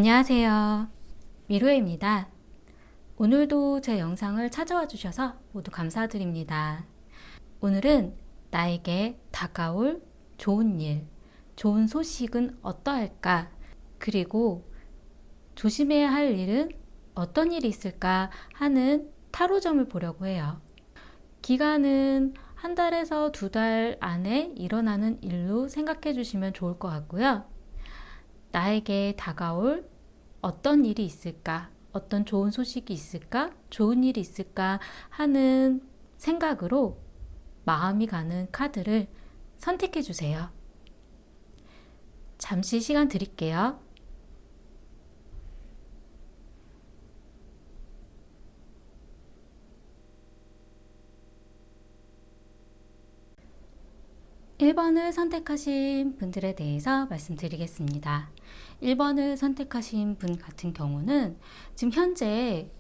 안녕하세요. 미루에입니다. 오늘도 제 영상을 찾아와 주셔서 모두 감사드립니다. 오늘은 나에게 다가올 좋은 일, 좋은 소식은 어떠할까? 그리고 조심해야 할 일은 어떤 일이 있을까 하는 타로점을 보려고 해요. 기간은 한 달에서 2달 안에 일어나는 일로 생각해 주시면 좋을 것 같고요. 나에게 다가올 어떤 일이 있을까? 어떤 좋은 소식이 있을까? 좋은 일이 있을까? 하는 생각으로 마음이 가는 카드를 선택해 주세요. 잠시 시간 드릴게요. (1번을) 선택하신 분들에 대해서 말씀드리겠습니다. 1번을 선택하신 분 같은 경우는 지금 현재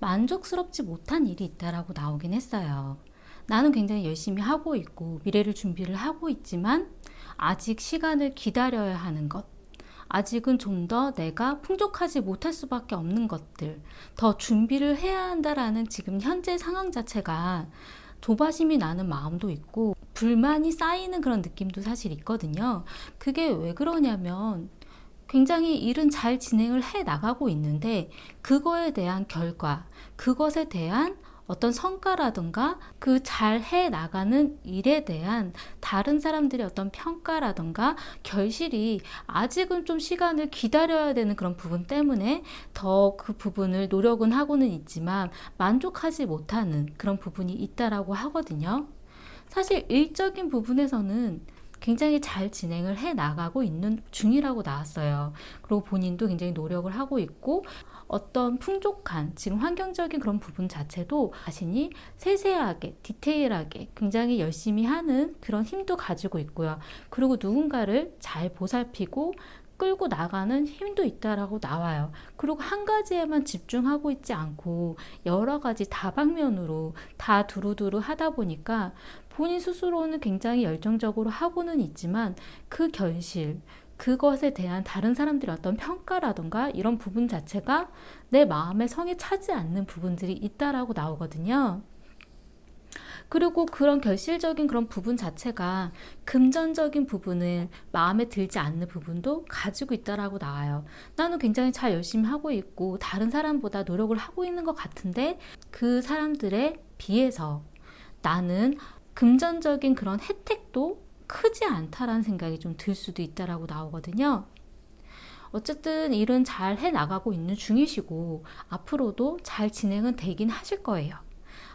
만족스럽지 못한 일이 있다라고 나오긴 했어요. 나는 굉장히 열심히 하고 있고 미래를 준비를 하고 있지만 아직 시간을 기다려야 하는 것, 아직은 좀 더 내가 풍족하지 못할 수밖에 없는 것들, 더 준비를 해야 한다라는 지금 현재 상황 자체가 조바심이 나는 마음도 있고 불만이 쌓이는 그런 느낌도 사실 있거든요. 그게 왜 그러냐면 굉장히 일은 잘 진행을 해 나가고 있는데 그거에 대한 결과, 그것에 대한 어떤 성과라든가 그 잘 해 나가는 일에 대한 다른 사람들의 어떤 평가라든가 결실이 아직은 좀 시간을 기다려야 되는 그런 부분 때문에 더 그 부분을 노력은 하고는 있지만 만족하지 못하는 그런 부분이 있다라고 하거든요. 사실 일적인 부분에서는 굉장히 잘 진행을 해 나가고 있는 중이라고 나왔어요. 그리고 본인도 굉장히 노력을 하고 있고 어떤 풍족한 지금 환경적인 그런 부분 자체도 자신이 세세하게 디테일하게 굉장히 열심히 하는 그런 힘도 가지고 있고요. 그리고 누군가를 잘 보살피고 끌고 나가는 힘도 있다라고 나와요. 그리고 한 가지에만 집중하고 있지 않고 여러 가지 다방면으로 다 두루두루 하다 보니까 본인 스스로는 굉장히 열정적으로 하고는 있지만 그 결실, 그것에 대한 다른 사람들의 어떤 평가라던가 이런 부분 자체가 내 마음의 성에 차지 않는 부분들이 있다라고 나오거든요. 그리고 그런 결실적인 그런 부분 자체가 금전적인 부분을 마음에 들지 않는 부분도 가지고 있다라고 나와요. 나는 굉장히 잘 열심히 하고 있고 다른 사람보다 노력을 하고 있는 것 같은데 그 사람들에 비해서 나는 금전적인 그런 혜택도 크지 않다라는 생각이 좀 들 수도 있다라고 나오거든요. 어쨌든 일은 잘 해나가고 있는 중이시고 앞으로도 잘 진행은 되긴 하실 거예요.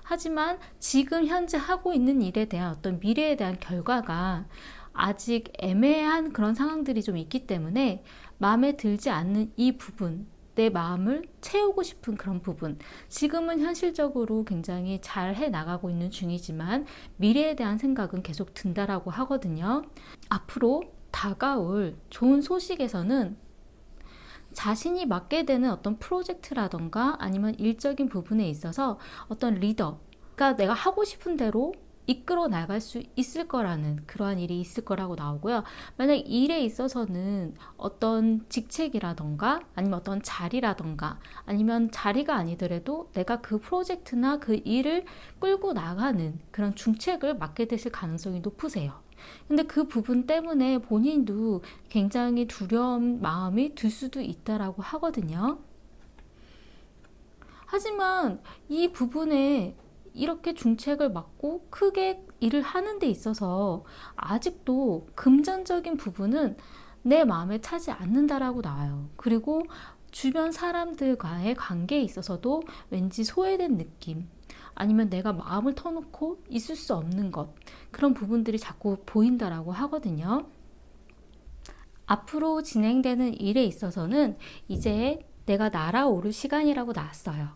하지만 지금 현재 하고 있는 일에 대한 어떤 미래에 대한 결과가 아직 애매한 그런 상황들이 좀 있기 때문에 마음에 들지 않는 이 부분, 내 마음을 채우고 싶은 그런 부분, 지금은 현실적으로 굉장히 잘 해나가고 있는 중이지만 미래에 대한 생각은 계속 든다라고 하거든요. 앞으로 다가올 좋은 소식에서는 자신이 맡게 되는 어떤 프로젝트라던가 아니면 일적인 부분에 있어서 어떤 리더, 그러니까 내가 하고 싶은 대로 이끌어 나갈 수 있을 거라는 그러한 일이 있을 거라고 나오고요. 만약 일에 있어서는 어떤 직책이라던가 아니면 어떤 자리라던가 아니면 자리가 아니더라도 내가 그 프로젝트나 그 일을 끌고 나가는 그런 중책을 맡게 되실 가능성이 높으세요. 근데 그 부분 때문에 본인도 굉장히 두려운 마음이 들 수도 있다라고 하거든요. 하지만 이 부분에 이렇게 중책을 맡고 크게 일을 하는 데 있어서 아직도 금전적인 부분은 내 마음에 차지 않는다라고 나와요. 그리고 주변 사람들과의 관계에 있어서도 왠지 소외된 느낌, 아니면 내가 마음을 터놓고 있을 수 없는 것, 그런 부분들이 자꾸 보인다라고 하거든요. 앞으로 진행되는 일에 있어서는 이제 내가 날아오를 시간이라고 나왔어요.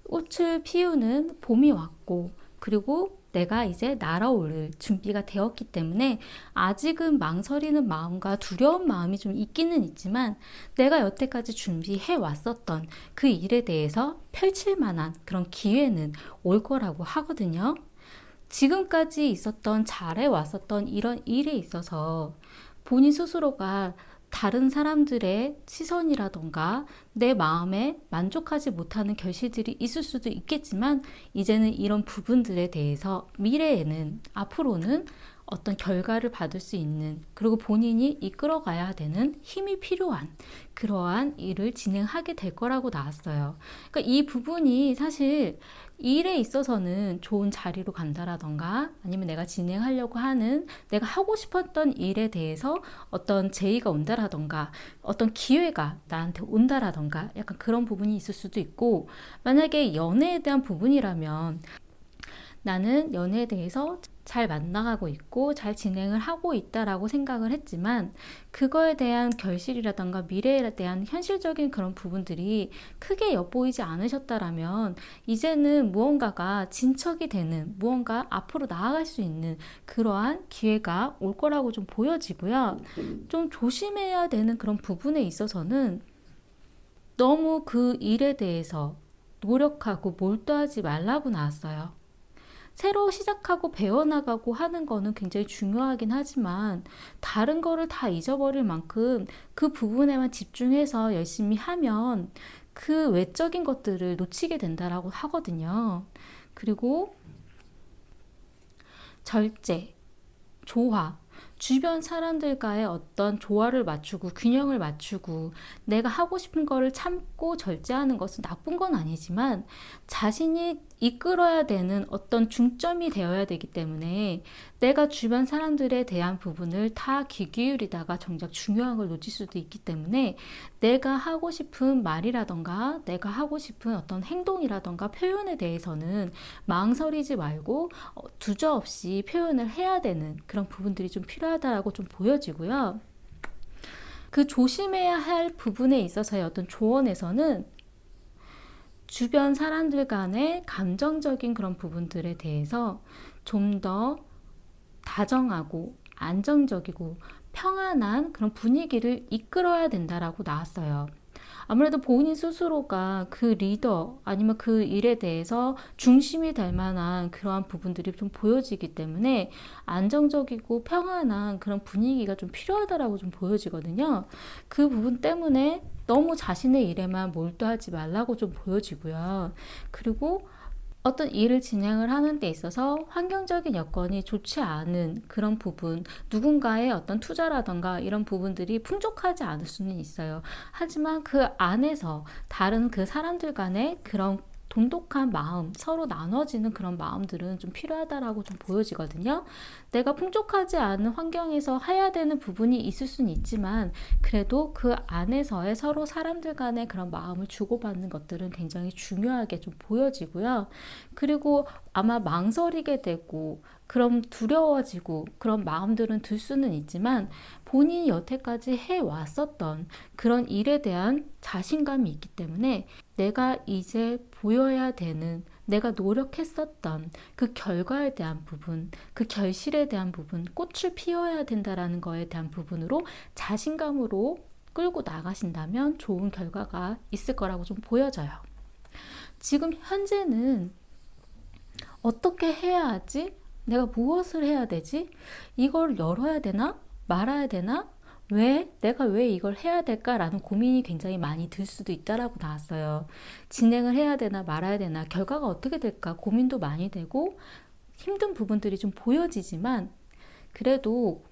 꽃을 피우는 봄이 왔고 그리고 내가 이제 날아오를 준비가 되었기 때문에 아직은 망설이는 마음과 두려운 마음이 좀 있기는 있지만 내가 여태까지 준비해 왔었던 그 일에 대해서 펼칠 만한 그런 기회는 올 거라고 하거든요. 지금까지 있었던 잘해 왔었던 이런 일에 있어서 본인 스스로가 다른 사람들의 시선이라던가 내 마음에 만족하지 못하는 결실들이 있을 수도 있겠지만 이제는 이런 부분들에 대해서 미래에는 앞으로는 어떤 결과를 받을 수 있는, 그리고 본인이 이끌어가야 되는 힘이 필요한 그러한 일을 진행하게 될 거라고 나왔어요. 그러니까 이 부분이 사실 일에 있어서는 좋은 자리로 간다라던가 아니면 내가 진행하려고 하는 내가 하고 싶었던 일에 대해서 어떤 제의가 온다라던가 어떤 기회가 나한테 온다라던가 약간 그런 부분이 있을 수도 있고, 만약에 연애에 대한 부분이라면 나는 연애에 대해서 잘 만나가고 있고 잘 진행을 하고 있다라고 생각을 했지만 그거에 대한 결실이라던가 미래에 대한 현실적인 그런 부분들이 크게 엿보이지 않으셨다라면 이제는 무언가가 진척이 되는, 무언가 앞으로 나아갈 수 있는 그러한 기회가 올 거라고 좀 보여지고요. 좀 조심해야 되는 그런 부분에 있어서는 너무 그 일에 대해서 노력하고 몰두하지 말라고 나왔어요. 새로 시작하고 배워나가고 하는 거는 굉장히 중요하긴 하지만 다른 거를 다 잊어버릴 만큼 그 부분에만 집중해서 열심히 하면 그 외적인 것들을 놓치게 된다라고 하거든요. 그리고 절제, 조화, 주변 사람들과의 어떤 조화를 맞추고 균형을 맞추고 내가 하고 싶은 거를 참고 절제하는 것은 나쁜 건 아니지만 자신이 이끌어야 되는 어떤 중점이 되어야 되기 때문에 내가 주변 사람들에 대한 부분을 다 귀 기울이다가 정작 중요한 걸 놓칠 수도 있기 때문에 내가 하고 싶은 말이라던가 내가 하고 싶은 어떤 행동이라던가 표현에 대해서는 망설이지 말고 두저없이 표현을 해야 되는 그런 부분들이 좀 필요하다고 좀 보여지고요. 그 조심해야 할 부분에 있어서의 어떤 조언에서는 주변 사람들 간의 감정적인 그런 부분들에 대해서 좀 더 다정하고 안정적이고 평안한 그런 분위기를 이끌어야 된다라고 나왔어요. 아무래도 본인 스스로가 그 리더 아니면 그 일에 대해서 중심이 될 만한 그러한 부분들이 좀 보여지기 때문에 안정적이고 평안한 그런 분위기가 좀 필요하다라고 좀 보여지거든요. 그 부분 때문에 너무 자신의 일에만 몰두하지 말라고 좀 보여지고요. 그리고 어떤 일을 진행을 하는 데 있어서 환경적인 여건이 좋지 않은 그런 부분, 누군가의 어떤 투자라던가 이런 부분들이 풍족하지 않을 수는 있어요. 하지만 그 안에서 다른 그 사람들 간의 그런 돈독한 마음, 서로 나눠지는 그런 마음들은 좀 필요하다라고 좀 보여지거든요. 내가 풍족하지 않은 환경에서 해야 되는 부분이 있을 수는 있지만 그래도 그 안에서의 서로 사람들 간의 그런 마음을 주고받는 것들은 굉장히 중요하게 좀 보여지고요. 그리고 아마 망설이게 되고 그럼 두려워지고 그런 마음들은 들 수는 있지만 본인이 여태까지 해왔었던 그런 일에 대한 자신감이 있기 때문에 내가 이제 보여야 되는, 내가 노력했었던 그 결과에 대한 부분, 그 결실에 대한 부분, 꽃을 피워야 된다라는 거에 대한 부분으로 자신감으로 끌고 나가신다면 좋은 결과가 있을 거라고 좀 보여져요. 지금 현재는 어떻게 해야 하지? 내가 무엇을 해야 되지? 이걸 열어야 되나? 말아야 되나? 내가 왜 이걸 해야 될까라는 고민이 굉장히 많이 들 수도 있다라고 나왔어요. 진행을 해야 되나 말아야 되나, 결과가 어떻게 될까 고민도 많이 되고 힘든 부분들이 좀 보여지지만 그래도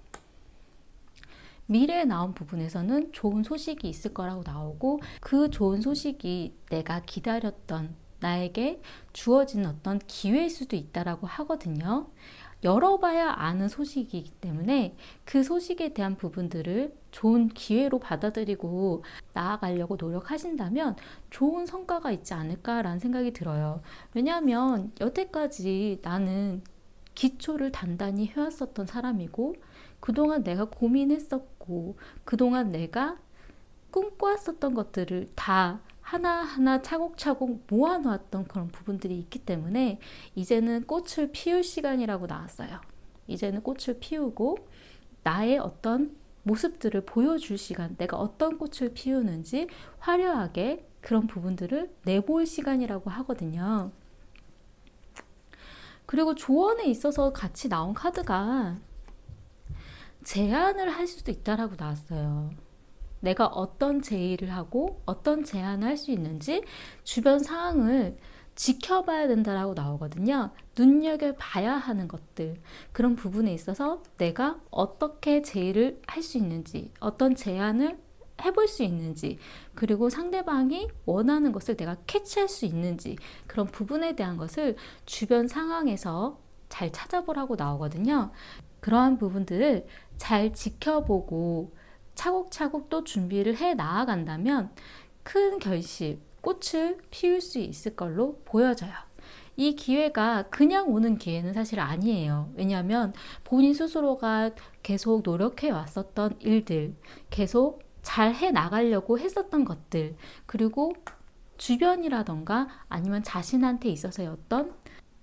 미래에 나온 부분에서는 좋은 소식이 있을 거라고 나오고 그 좋은 소식이 내가 기다렸던 나에게 주어진 어떤 기회일 수도 있다라고 하거든요. 열어봐야 아는 소식이기 때문에 그 소식에 대한 부분들을 좋은 기회로 받아들이고 나아가려고 노력하신다면 좋은 성과가 있지 않을까라는 생각이 들어요. 왜냐하면 여태까지 나는 기초를 단단히 해왔었던 사람이고 그동안 내가 고민했었고 그동안 내가 꿈꿔왔었던 것들을 다 하나하나 차곡차곡 모아놓았던 그런 부분들이 있기 때문에 이제는 꽃을 피울 시간이라고 나왔어요. 이제는 꽃을 피우고 나의 어떤 모습들을 보여줄 시간, 내가 어떤 꽃을 피우는지 화려하게 그런 부분들을 내볼 시간이라고 하거든요. 그리고 조언에 있어서 같이 나온 카드가 제안을 할 수도 있다라고 나왔어요. 내가 어떤 제의를 하고 어떤 제안을 할 수 있는지 주변 상황을 지켜봐야 된다라고 나오거든요. 눈여겨봐야 하는 것들, 그런 부분에 있어서 내가 어떻게 제의를 할 수 있는지, 어떤 제안을 해볼 수 있는지, 그리고 상대방이 원하는 것을 내가 캐치할 수 있는지, 그런 부분에 대한 것을 주변 상황에서 잘 찾아보라고 나오거든요. 그러한 부분들을 잘 지켜보고 차곡차곡 또 준비를 해 나아간다면 큰 결실, 꽃을 피울 수 있을 걸로 보여져요. 이 기회가 그냥 오는 기회는 사실 아니에요. 왜냐하면 본인 스스로가 계속 노력해 왔었던 일들, 계속 잘 해 나가려고 했었던 것들, 그리고 주변이라던가 아니면 자신한테 있어서의 어떤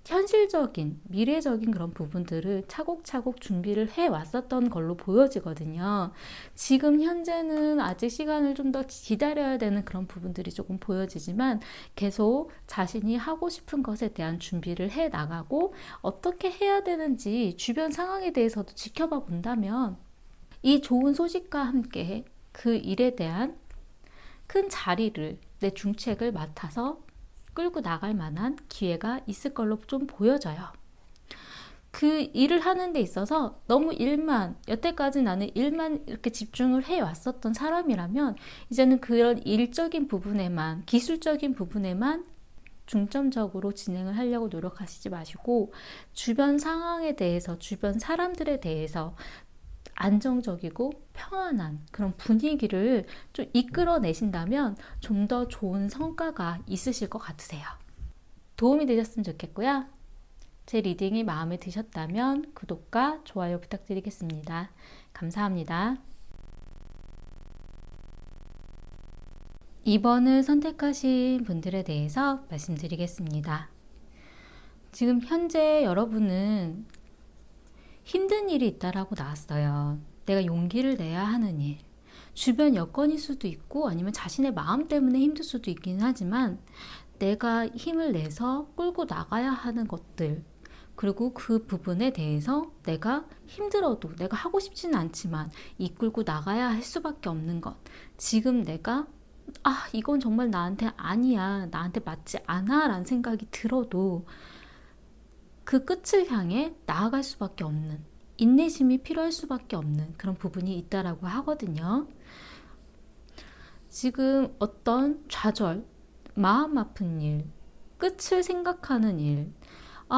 현실적인, 미래적인 그런 부분들을 차곡차곡 준비를 해 왔었던 걸로 보여지거든요. 지금 현재는 아직 시간을 좀 더 기다려야 되는 그런 부분들이 조금 보여지지만 계속 자신이 하고 싶은 것에 대한 준비를 해 나가고 어떻게 해야 되는지 주변 상황에 대해서도 지켜봐 본다면 이 좋은 소식과 함께 그 일에 대한 큰 자리를, 내 중책을 맡아서 끌고 나갈 만한 기회가 있을 걸로 좀 보여져요. 그 일을 하는 데 있어서 너무 여태까지 나는 일만 이렇게 집중을 해왔었던 사람이라면 이제는 그런 일적인 부분에만, 기술적인 부분에만 중점적으로 진행을 하려고 노력하시지 마시고 주변 상황에 대해서, 주변 사람들에 대해서 안정적이고 평안한 그런 분위기를 좀 이끌어내신다면 좀 더 좋은 성과가 있으실 것 같으세요. 도움이 되셨으면 좋겠고요. 제 리딩이 마음에 드셨다면 구독과 좋아요 부탁드리겠습니다. 감사합니다. 2번을 선택하신 분들에 대해서 말씀드리겠습니다. 지금 현재 여러분은 힘든 일이 있다라고 나왔어요. 내가 용기를 내야 하는 일, 주변 여건일 수도 있고 아니면 자신의 마음 때문에 힘들 수도 있긴 하지만 내가 힘을 내서 끌고 나가야 하는 것들, 그리고 그 부분에 대해서 내가 힘들어도, 내가 하고 싶지는 않지만 이끌고 나가야 할 수밖에 없는 것, 지금 내가 이건 정말 나한테 아니야, 나한테 맞지 않아 라는 생각이 들어도 그 끝을 향해 나아갈 수밖에 없는, 인내심이 필요할 수밖에 없는 그런 부분이 있다라고 하거든요. 지금 어떤 좌절, 마음 아픈 일, 끝을 생각하는 일,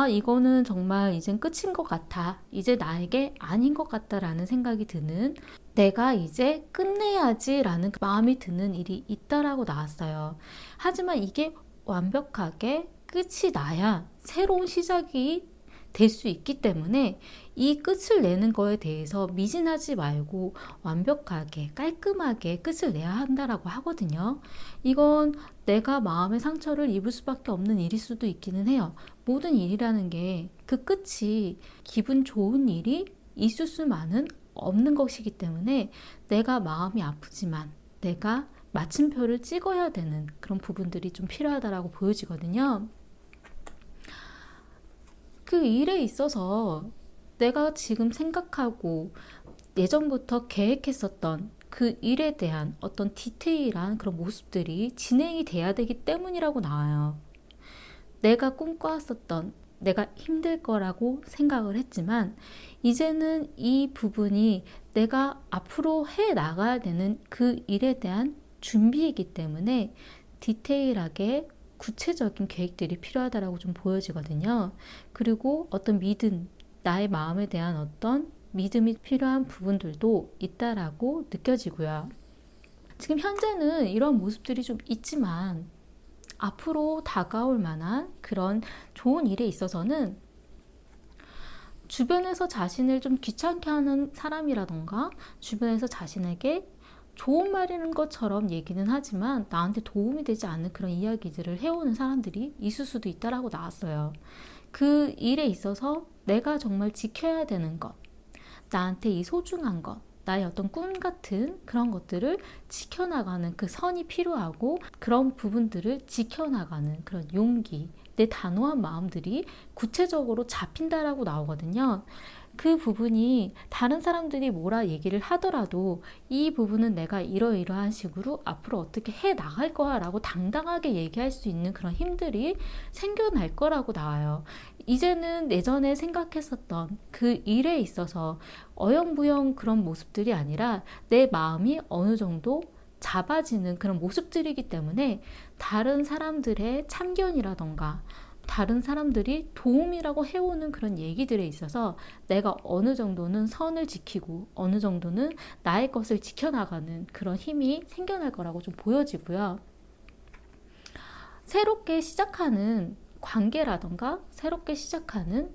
이거는 정말 이젠 끝인 것 같아, 이제 나에게 아닌 것 같다라는 생각이 드는, 내가 이제 끝내야지 라는 마음이 드는 일이 있다라고 나왔어요. 하지만 이게 완벽하게 끝이 나야 새로운 시작이 될 수 있기 때문에 이 끝을 내는 거에 대해서 미진하지 말고 완벽하게 깔끔하게 끝을 내야 한다라고 하거든요. 이건 내가 마음의 상처를 입을 수밖에 없는 일일 수도 있기는 해요. 모든 일이라는 게 그 끝이 기분 좋은 일이 있을 수만은 없는 것이기 때문에 내가 마음이 아프지만 내가 마침표를 찍어야 되는 그런 부분들이 좀 필요하다라고 보여지거든요. 그 일에 있어서 내가 지금 생각하고 예전부터 계획했었던 그 일에 대한 어떤 디테일한 그런 모습들이 진행이 돼야 되기 때문이라고 나와요. 내가 꿈꿔왔었던, 내가 힘들 거라고 생각을 했지만 이제는 이 부분이 내가 앞으로 해 나가야 되는 그 일에 대한 준비이기 때문에 디테일하게 구체적인 계획들이 필요하다라고 좀 보여지거든요. 그리고 어떤 믿음, 나의 마음에 대한 어떤 믿음이 필요한 부분들도 있다라고 느껴지고요. 지금 현재는 이런 모습들이 좀 있지만 앞으로 다가올 만한 그런 좋은 일에 있어서는 주변에서 자신을 좀 귀찮게 하는 사람이라던가 주변에서 자신에게 좋은 말이는 것처럼 얘기는 하지만 나한테 도움이 되지 않는 그런 이야기들을 해오는 사람들이 있을 수도 있다라고 나왔어요. 그 일에 있어서 내가 정말 지켜야 되는 것, 나한테 이 소중한 것, 나의 어떤 꿈 같은 그런 것들을 지켜나가는 그 선이 필요하고 그런 부분들을 지켜나가는 그런 용기, 내 단호한 마음들이 구체적으로 잡힌다라고 나오거든요. 그 부분이 다른 사람들이 뭐라 얘기를 하더라도 이 부분은 내가 이러이러한 식으로 앞으로 어떻게 해 나갈 거야 라고 당당하게 얘기할 수 있는 그런 힘들이 생겨날 거라고 나와요. 이제는 예전에 생각했었던 그 일에 있어서 어영부영 그런 모습들이 아니라 내 마음이 어느 정도 잡아지는 그런 모습들이기 때문에 다른 사람들의 참견이라던가 다른 사람들이 도움이라고 해오는 그런 얘기들에 있어서 내가 어느 정도는 선을 지키고 어느 정도는 나의 것을 지켜나가는 그런 힘이 생겨날 거라고 좀 보여지고요. 새롭게 시작하는 관계라던가 새롭게 시작하는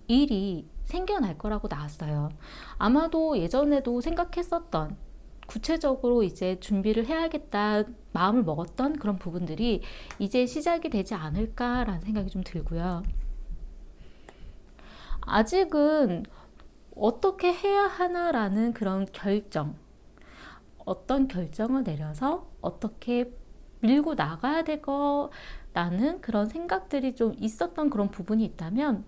일이 생겨날 거라고 나왔어요. 아마도 예전에도 생각했었던 구체적으로 이제 준비를 해야겠다 마음을 먹었던 그런 부분들이 이제 시작이 되지 않을까라는 생각이 좀 들고요. 아직은 어떻게 해야 하나라는 그런 결정, 어떤 결정을 내려서 어떻게 밀고 나가야 될 거라는 그런 생각들이 좀 있었던 그런 부분이 있다면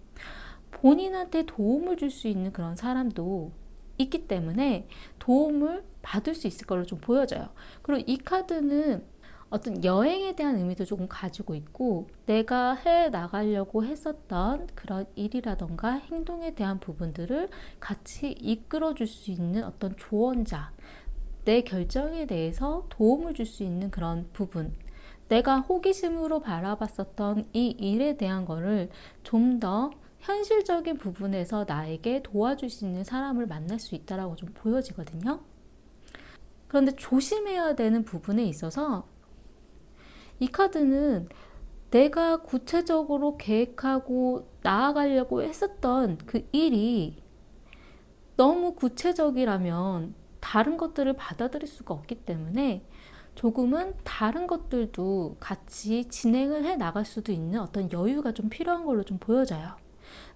본인한테 도움을 줄 수 있는 그런 사람도 있기 때문에 도움을 받을 수 있을 걸로 좀 보여져요. 그리고 이 카드는 어떤 여행에 대한 의미도 조금 가지고 있고 내가 해 나가려고 했었던 그런 일이라던가 행동에 대한 부분들을 같이 이끌어 줄 수 있는 어떤 조언자, 내 결정에 대해서 도움을 줄 수 있는 그런 부분, 내가 호기심으로 바라봤었던 이 일에 대한 거를 좀 더 현실적인 부분에서 나에게 도와줄 수 있는 사람을 만날 수 있다라고 좀 보여지거든요. 그런데 조심해야 되는 부분에 있어서 이 카드는 내가 구체적으로 계획하고 나아가려고 했었던 그 일이 너무 구체적이라면 다른 것들을 받아들일 수가 없기 때문에 조금은 다른 것들도 같이 진행을 해 나갈 수도 있는 어떤 여유가 좀 필요한 걸로 좀 보여져요.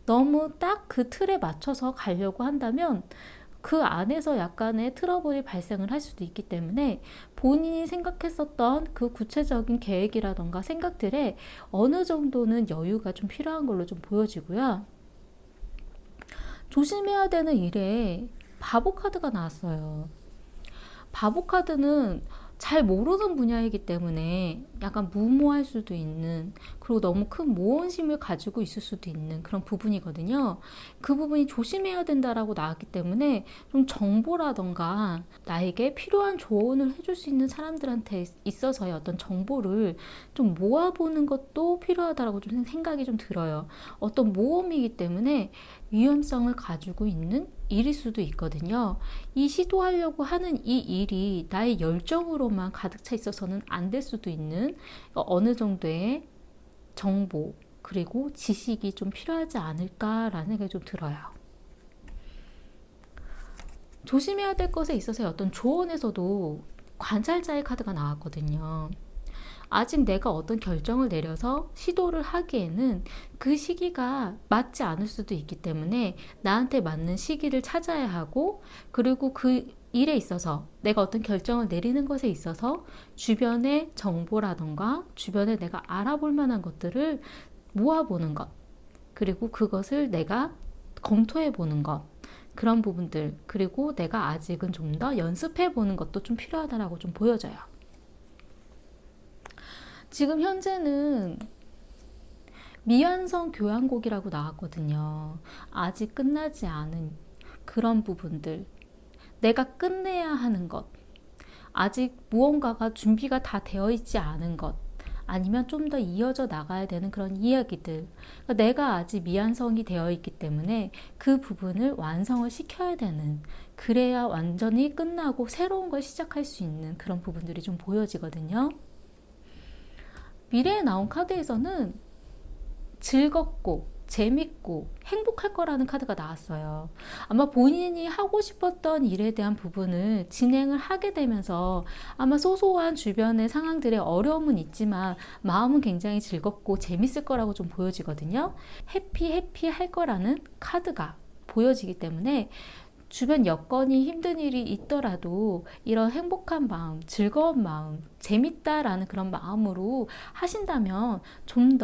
너무 딱 그 틀에 맞춰서 가려고 한다면 그 안에서 약간의 트러블이 발생을 할 수도 있기 때문에 본인이 생각했었던 그 구체적인 계획이라던가 생각들에 어느 정도는 여유가 좀 필요한 걸로 좀 보여지고요. 조심해야 되는 일에 바보 카드가 나왔어요. 바보 카드는 잘 모르는 분야이기 때문에 약간 무모할 수도 있는, 그리고 너무 큰 모험심을 가지고 있을 수도 있는 그런 부분이거든요. 그 부분이 조심해야 된다라고 나왔기 때문에 좀 정보라던가 나에게 필요한 조언을 해줄 수 있는 사람들한테 있어서의 어떤 정보를 좀 모아보는 것도 필요하다라고 좀 생각이 좀 들어요. 어떤 모험이기 때문에 위험성을 가지고 있는 일일 수도 있거든요. 이 시도하려고 하는 이 일이 나의 열정으로만 가득 차 있어서는 안 될 수도 있는 어느 정도의 정보 그리고 지식이 좀 필요하지 않을까라는 생각이 좀 들어요. 조심해야 될 것에 있어서의 어떤 조언에서도 관찰자의 카드가 나왔거든요. 아직 내가 어떤 결정을 내려서 시도를 하기에는 그 시기가 맞지 않을 수도 있기 때문에 나한테 맞는 시기를 찾아야 하고, 그리고 그 일에 있어서 내가 어떤 결정을 내리는 것에 있어서 주변의 정보라던가 주변에 내가 알아볼 만한 것들을 모아보는 것, 그리고 그것을 내가 검토해 보는 것, 그런 부분들, 그리고 내가 아직은 좀 더 연습해 보는 것도 좀 필요하다라고 좀 보여져요. 지금 현재는 미완성 교향곡이라고 나왔거든요. 아직 끝나지 않은 그런 부분들, 내가 끝내야 하는 것, 아직 무언가가 준비가 다 되어 있지 않은 것, 아니면 좀 더 이어져 나가야 되는 그런 이야기들, 그러니까 내가 아직 미완성이 되어 있기 때문에 그 부분을 완성을 시켜야 되는, 그래야 완전히 끝나고 새로운 걸 시작할 수 있는 그런 부분들이 좀 보여지거든요. 미래에 나온 카드에서는 즐겁고 재밌고 행복할 거라는 카드가 나왔어요. 아마 본인이 하고 싶었던 일에 대한 부분을 진행을 하게 되면서 아마 소소한 주변의 상황들의 어려움은 있지만 마음은 굉장히 즐겁고 재밌을 거라고 좀 보여지거든요. 해피할 거라는 카드가 보여지기 때문에 주변 여건이 힘든 일이 있더라도 이런 행복한 마음, 즐거운 마음, 재밌다라는 그런 마음으로 하신다면 좀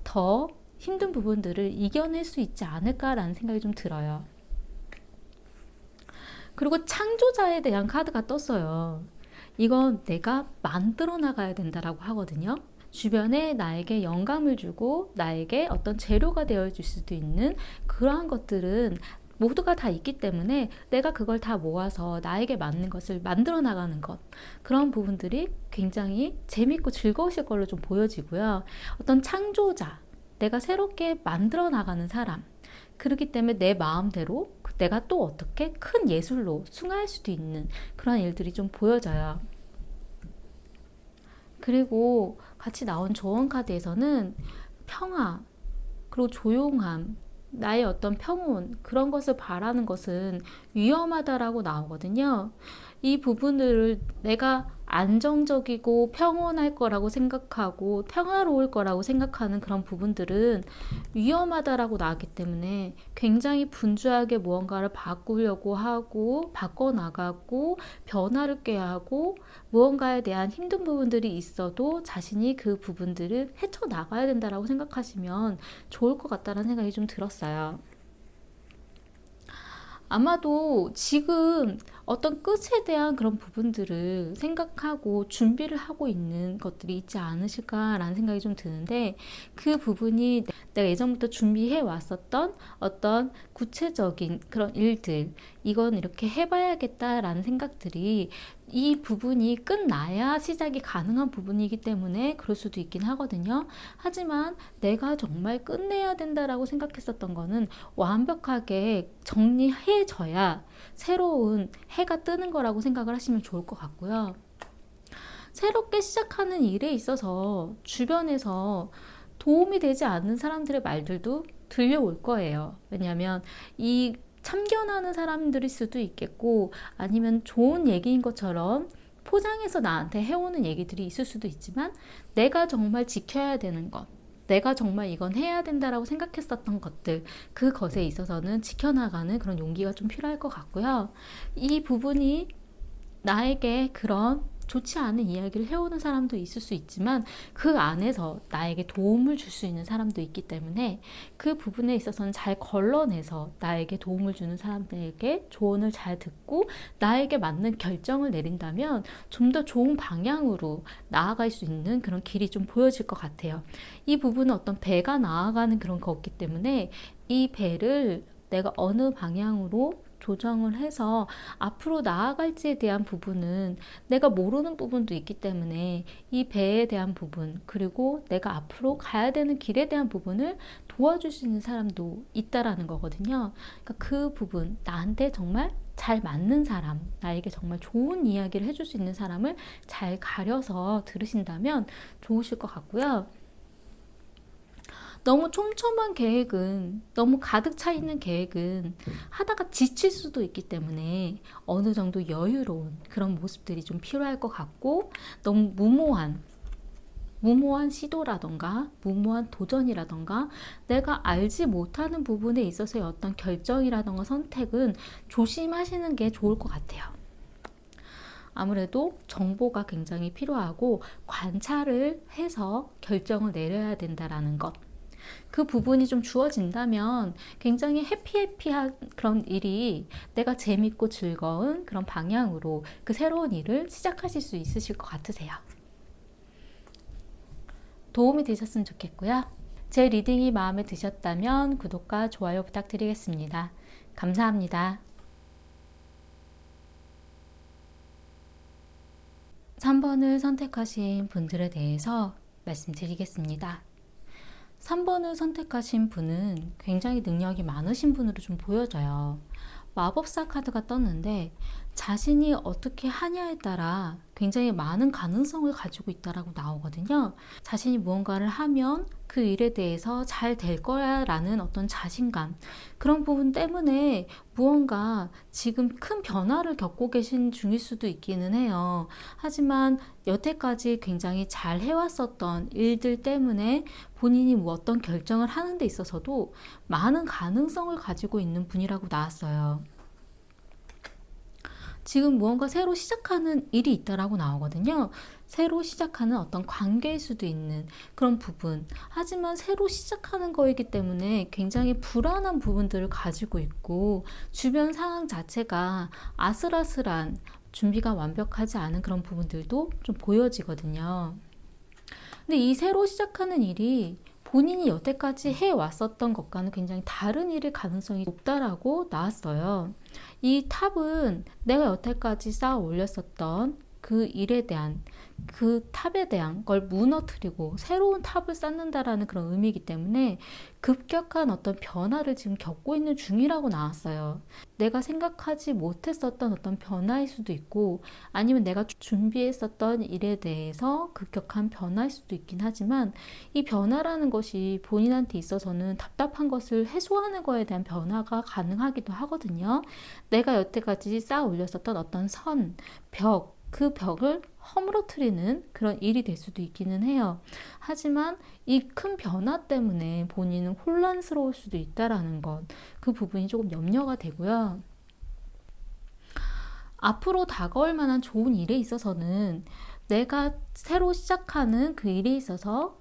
더 힘든 부분들을 이겨낼 수 있지 않을까라는 생각이 좀 들어요. 그리고 창조자에 대한 카드가 떴어요. 이건 내가 만들어 나가야 된다라고 하거든요. 주변에 나에게 영감을 주고 나에게 어떤 재료가 되어줄 수도 있는 그러한 것들은 모두가 다 있기 때문에 내가 그걸 다 모아서 나에게 맞는 것을 만들어 나가는 것, 그런 부분들이 굉장히 재밌고 즐거우실 걸로 좀 보여지고요. 어떤 창조자, 내가 새롭게 만들어 나가는 사람, 그렇기 때문에 내 마음대로 내가 또 어떻게 큰 예술로 숭화할 수도 있는 그런 일들이 좀 보여져요. 그리고 같이 나온 조언 카드에서는 평화, 그리고 조용함, 나의 어떤 평온, 그런 것을 바라는 것은 위험하다라고 나오거든요. 이 부분들을 내가 안정적이고 평온할 거라고 생각하고 평화로울 거라고 생각하는 그런 부분들은 위험하다라고 나왔기 때문에 굉장히 분주하게 무언가를 바꾸려고 하고 바꿔나가고 변화를 꾀하고 무언가에 대한 힘든 부분들이 있어도 자신이 그 부분들을 헤쳐나가야 된다라고 생각하시면 좋을 것 같다는 생각이 좀 들었어요. 아마도 지금 어떤 끝에 대한 그런 부분들을 생각하고 준비를 하고 있는 것들이 있지 않으실까라는 생각이 좀 드는데, 그 부분이 내가 예전부터 준비해 왔었던 어떤 구체적인 그런 일들, 이건 이렇게 해봐야겠다라는 생각들이 이 부분이 끝나야 시작이 가능한 부분이기 때문에 그럴 수도 있긴 하거든요. 하지만 내가 정말 끝내야 된다라고 생각했었던 거는 완벽하게 정리해져야 새로운 해가 뜨는 거라고 생각을 하시면 좋을 것 같고요. 새롭게 시작하는 일에 있어서 주변에서 도움이 되지 않는 사람들의 말들도 들려올 거예요. 왜냐하면 이 참견하는 사람들일 수도 있겠고, 아니면 좋은 얘기인 것처럼 포장해서 나한테 해오는 얘기들이 있을 수도 있지만, 내가 정말 지켜야 되는 것, 내가 정말 이건 해야 된다라고 생각했었던 것들, 그것에 있어서는 지켜나가는 그런 용기가 좀 필요할 것 같고요. 이 부분이 나에게 그런 좋지 않은 이야기를 해오는 사람도 있을 수 있지만, 그 안에서 나에게 도움을 줄 수 있는 사람도 있기 때문에 그 부분에 있어서는 잘 걸러내서 나에게 도움을 주는 사람들에게 조언을 잘 듣고 나에게 맞는 결정을 내린다면 좀 더 좋은 방향으로 나아갈 수 있는 그런 길이 좀 보여질 것 같아요. 이 부분은 어떤 배가 나아가는 그런 거기 때문에 이 배를 내가 어느 방향으로 조정을 해서 앞으로 나아갈지에 대한 부분은 내가 모르는 부분도 있기 때문에 이 배에 대한 부분, 그리고 내가 앞으로 가야 되는 길에 대한 부분을 도와줄 수 있는 사람도 있다라는 거거든요. 그러니까 그 부분, 나한테 정말 잘 맞는 사람, 나에게 정말 좋은 이야기를 해줄 수 있는 사람을 잘 가려서 들으신다면 좋으실 것 같고요. 너무 촘촘한 계획은, 너무 가득 차 있는 계획은 하다가 지칠 수도 있기 때문에 어느 정도 여유로운 그런 모습들이 좀 필요할 것 같고, 너무 무모한 시도라던가 무모한 도전이라던가 내가 알지 못하는 부분에 있어서의 어떤 결정이라던가 선택은 조심하시는 게 좋을 것 같아요. 아무래도 정보가 굉장히 필요하고 관찰을 해서 결정을 내려야 된다라는 것, 그 부분이 좀 주어진다면 굉장히 해피해피한 그런 일이 내가 재밌고 즐거운 그런 방향으로 그 새로운 일을 시작하실 수 있으실 것 같으세요. 도움이 되셨으면 좋겠고요. 제 리딩이 마음에 드셨다면 구독과 좋아요 부탁드리겠습니다. 감사합니다. 3번을 선택하신 분들에 대해서 말씀드리겠습니다. 3번을 선택하신 분은 굉장히 능력이 많으신 분으로 좀 보여져요. 마법사 카드가 떴는데 자신이 어떻게 하냐에 따라 굉장히 많은 가능성을 가지고 있다라고 나오거든요. 자신이 무언가를 하면 그 일에 대해서 잘 될 거야 라는 어떤 자신감, 그런 부분 때문에 무언가 지금 큰 변화를 겪고 계신 중일 수도 있기는 해요. 하지만 여태까지 굉장히 잘 해왔었던 일들 때문에 본인이 뭐 어떤 결정을 하는 데 있어서도 많은 가능성을 가지고 있는 분이라고 나왔어요. 지금 무언가 새로 시작하는 일이 있다라고 나오거든요. 새로 시작하는 어떤 관계일 수도 있는 그런 부분. 하지만 새로 시작하는 거이기 때문에 굉장히 불안한 부분들을 가지고 있고 주변 상황 자체가 아슬아슬한 준비가 완벽하지 않은 그런 부분들도 좀 보여지거든요. 근데 이 새로 시작하는 일이 본인이 여태까지 해왔었던 것과는 굉장히 다른 일일 가능성이 높다라고 나왔어요. 이 탑은 내가 여태까지 쌓아 올렸었던 그 일에 대한 그 탑에 대한 걸 무너뜨리고 새로운 탑을 쌓는다라는 그런 의미이기 때문에 급격한 어떤 변화를 지금 겪고 있는 중이라고 나왔어요. 내가 생각하지 못했었던 어떤 변화일 수도 있고 아니면 내가 준비했었던 일에 대해서 급격한 변화일 수도 있긴 하지만 이 변화라는 것이 본인한테 있어서는 답답한 것을 해소하는 거에 대한 변화가 가능하기도 하거든요. 내가 여태까지 쌓아 올렸었던 어떤 선, 벽, 그 벽을 허물어뜨리는 그런 일이 될 수도 있기는 해요. 하지만 이 큰 변화 때문에 본인은 혼란스러울 수도 있다라는 것, 그 부분이 조금 염려가 되고요. 앞으로 다가올 만한 좋은 일에 있어서는 내가 새로 시작하는 그 일에 있어서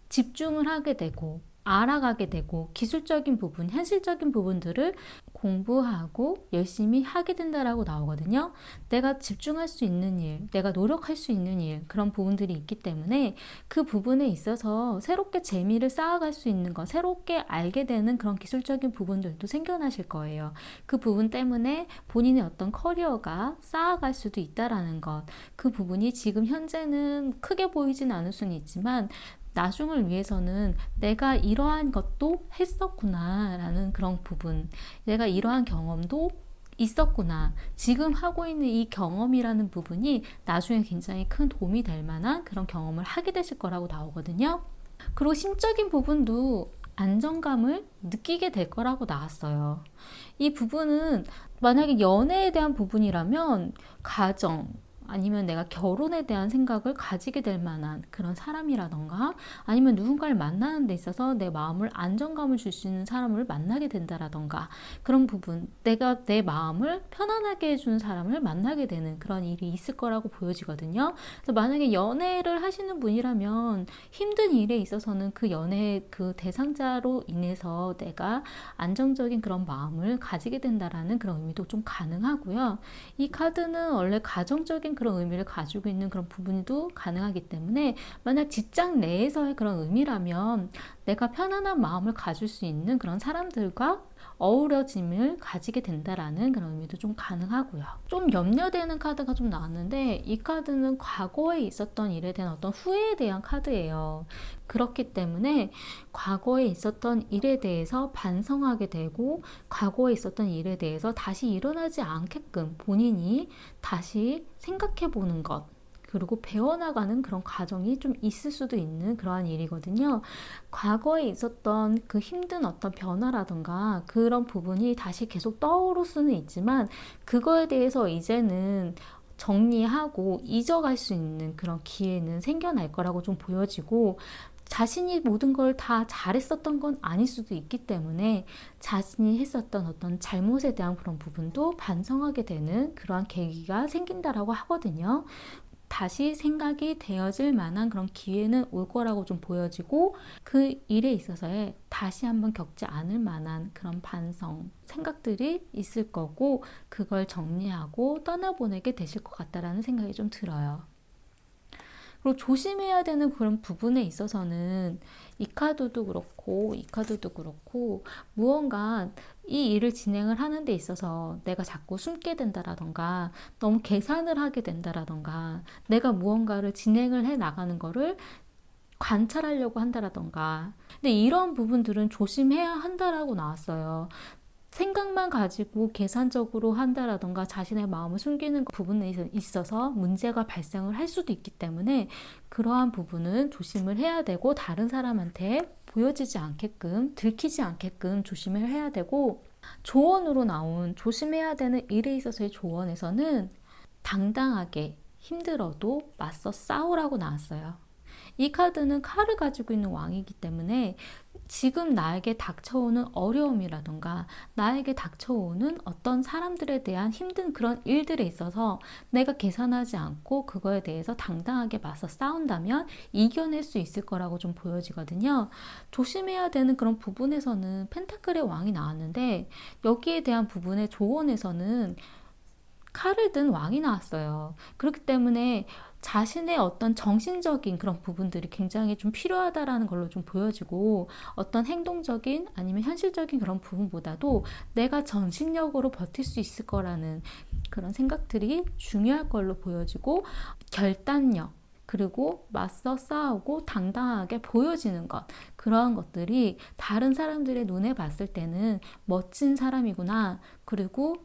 집중을 하게 되고 알아가게 되고 기술적인 부분, 현실적인 부분들을 공부하고 열심히 하게 된다라고 나오거든요. 내가 집중할 수 있는 일, 내가 노력할 수 있는 일, 그런 부분들이 있기 때문에 그 부분에 있어서 새롭게 재미를 쌓아갈 수 있는 것, 새롭게 알게 되는 그런 기술적인 부분들도 생겨나실 거예요. 그 부분 때문에 본인의 어떤 커리어가 쌓아갈 수도 있다라는 것, 그 부분이 지금 현재는 크게 보이진 않을 수는 있지만 나중을 위해서는 내가 이러한 것도 했었구나 라는 그런 부분, 내가 이러한 경험도 있었구나, 지금 하고 있는 이 경험이라는 부분이 나중에 굉장히 큰 도움이 될 만한 그런 경험을 하게 되실 거라고 나오거든요. 그리고 심적인 부분도 안정감을 느끼게 될 거라고 나왔어요. 이 부분은 만약에 연애에 대한 부분이라면 가정, 아니면 내가 결혼에 대한 생각을 가지게 될 만한 그런 사람이라던가 아니면 누군가를 만나는 데 있어서 내 마음을 안정감을 줄 수 있는 사람을 만나게 된다라던가 그런 부분, 내가 내 마음을 편안하게 해주는 사람을 만나게 되는 그런 일이 있을 거라고 보여지거든요. 그래서 만약에 연애를 하시는 분이라면 힘든 일에 있어서는 그 연애의 그 대상자로 인해서 내가 안정적인 그런 마음을 가지게 된다라는 그런 의미도 좀 가능하고요. 이 카드는 원래 가정적인 그런 의미를 가지고 있는 그런 부분도 가능하기 때문에 만약 직장 내에서의 그런 의미라면 내가 편안한 마음을 가질 수 있는 그런 사람들과 어우러짐을 가지게 된다라는 그런 의미도 좀 가능하고요. 좀 염려되는 카드가 좀 나왔는데 이 카드는 과거에 있었던 일에 대한 어떤 후회에 대한 카드예요. 그렇기 때문에 과거에 있었던 일에 대해서 반성하게 되고 과거에 있었던 일에 대해서 다시 일어나지 않게끔 본인이 다시 생각해 보는 것, 그리고 배워나가는 그런 과정이 좀 있을 수도 있는 그러한 일이거든요. 과거에 있었던 그 힘든 어떤 변화라든가 그런 부분이 다시 계속 떠오를 수는 있지만 그거에 대해서 이제는 정리하고 잊어갈 수 있는 그런 기회는 생겨날 거라고 좀 보여지고 자신이 모든 걸 다 잘했었던 건 아닐 수도 있기 때문에 자신이 했었던 어떤 잘못에 대한 그런 부분도 반성하게 되는 그러한 계기가 생긴다라고 하거든요. 다시 생각이 되어질 만한 그런 기회는 올 거라고 좀 보여지고 그 일에 있어서의 다시 한번 겪지 않을 만한 그런 반성, 생각들이 있을 거고 그걸 정리하고 떠나보내게 되실 것 같다라는 생각이 좀 들어요. 그리고 조심해야 되는 그런 부분에 있어서는 이 카드도 그렇고 이 카드도 그렇고 무언가 이 일을 진행을 하는 데 있어서 내가 자꾸 숨게 된다라던가 너무 계산을 하게 된다라던가 내가 무언가를 진행을 해 나가는 거를 관찰하려고 한다라던가 근데 이런 부분들은 조심해야 한다라고 나왔어요. 생각만 가지고 계산적으로 한다라던가 자신의 마음을 숨기는 부분에 있어서 문제가 발생을 할 수도 있기 때문에 그러한 부분은 조심을 해야 되고 다른 사람한테 보여지지 않게끔 들키지 않게끔 조심을 해야 되고 조언으로 나온 조심해야 되는 일에 있어서의 조언에서는 당당하게 힘들어도 맞서 싸우라고 나왔어요. 이 카드는 칼을 가지고 있는 왕이기 때문에 지금 나에게 닥쳐오는 어려움이라던가 나에게 닥쳐오는 어떤 사람들에 대한 힘든 그런 일들에 있어서 내가 계산하지 않고 그거에 대해서 당당하게 맞서 싸운다면 이겨낼 수 있을 거라고 좀 보여지거든요. 조심해야 되는 그런 부분에서는 펜타클의 왕이 나왔는데 여기에 대한 부분의 조언에서는 칼을 든 왕이 나왔어요. 그렇기 때문에 자신의 어떤 정신적인 그런 부분들이 굉장히 좀 필요하다라는 걸로 좀 보여지고 어떤 행동적인 아니면 현실적인 그런 부분보다도 내가 정신력으로 버틸 수 있을 거라는 그런 생각들이 중요할 걸로 보여지고 결단력 그리고 맞서 싸우고 당당하게 보여지는 것 그러한 것들이 다른 사람들의 눈에 봤을 때는 멋진 사람이구나 그리고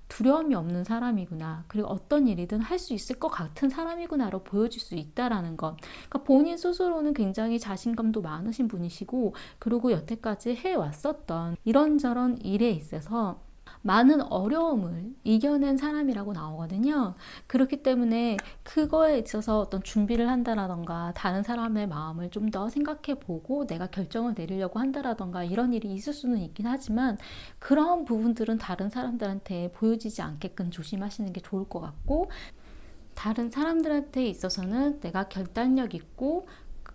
두려움이 없는 사람이구나. 그리고 어떤 일이든 할 수 있을 것 같은 사람이구나로 보여질 수 있다라는 것. 그러니까 본인 스스로는 굉장히 자신감도 많으신 분이시고, 그리고 여태까지 해왔었던 이런저런 일에 있어서 많은 어려움을 이겨낸 사람이라고 나오거든요. 그렇기 때문에 그거에 있어서 어떤 준비를 한다라던가 다른 사람의 마음을 좀 더 생각해 보고 내가 결정을 내리려고 한다라던가 이런 일이 있을 수는 있긴 하지만 그런 부분들은 다른 사람들한테 보여지지 않게끔 조심하시는 게 좋을 것 같고 다른 사람들한테 있어서는 내가 결단력 있고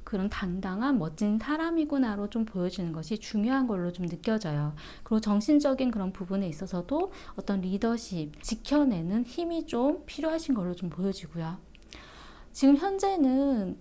그런 당당한 멋진 사람이구나로 좀 보여지는 것이 중요한 걸로 좀 느껴져요. 그리고 정신적인 그런 부분에 있어서도 어떤 리더십, 지켜내는 힘이 좀 필요하신 걸로 좀 보여지고요. 지금 현재는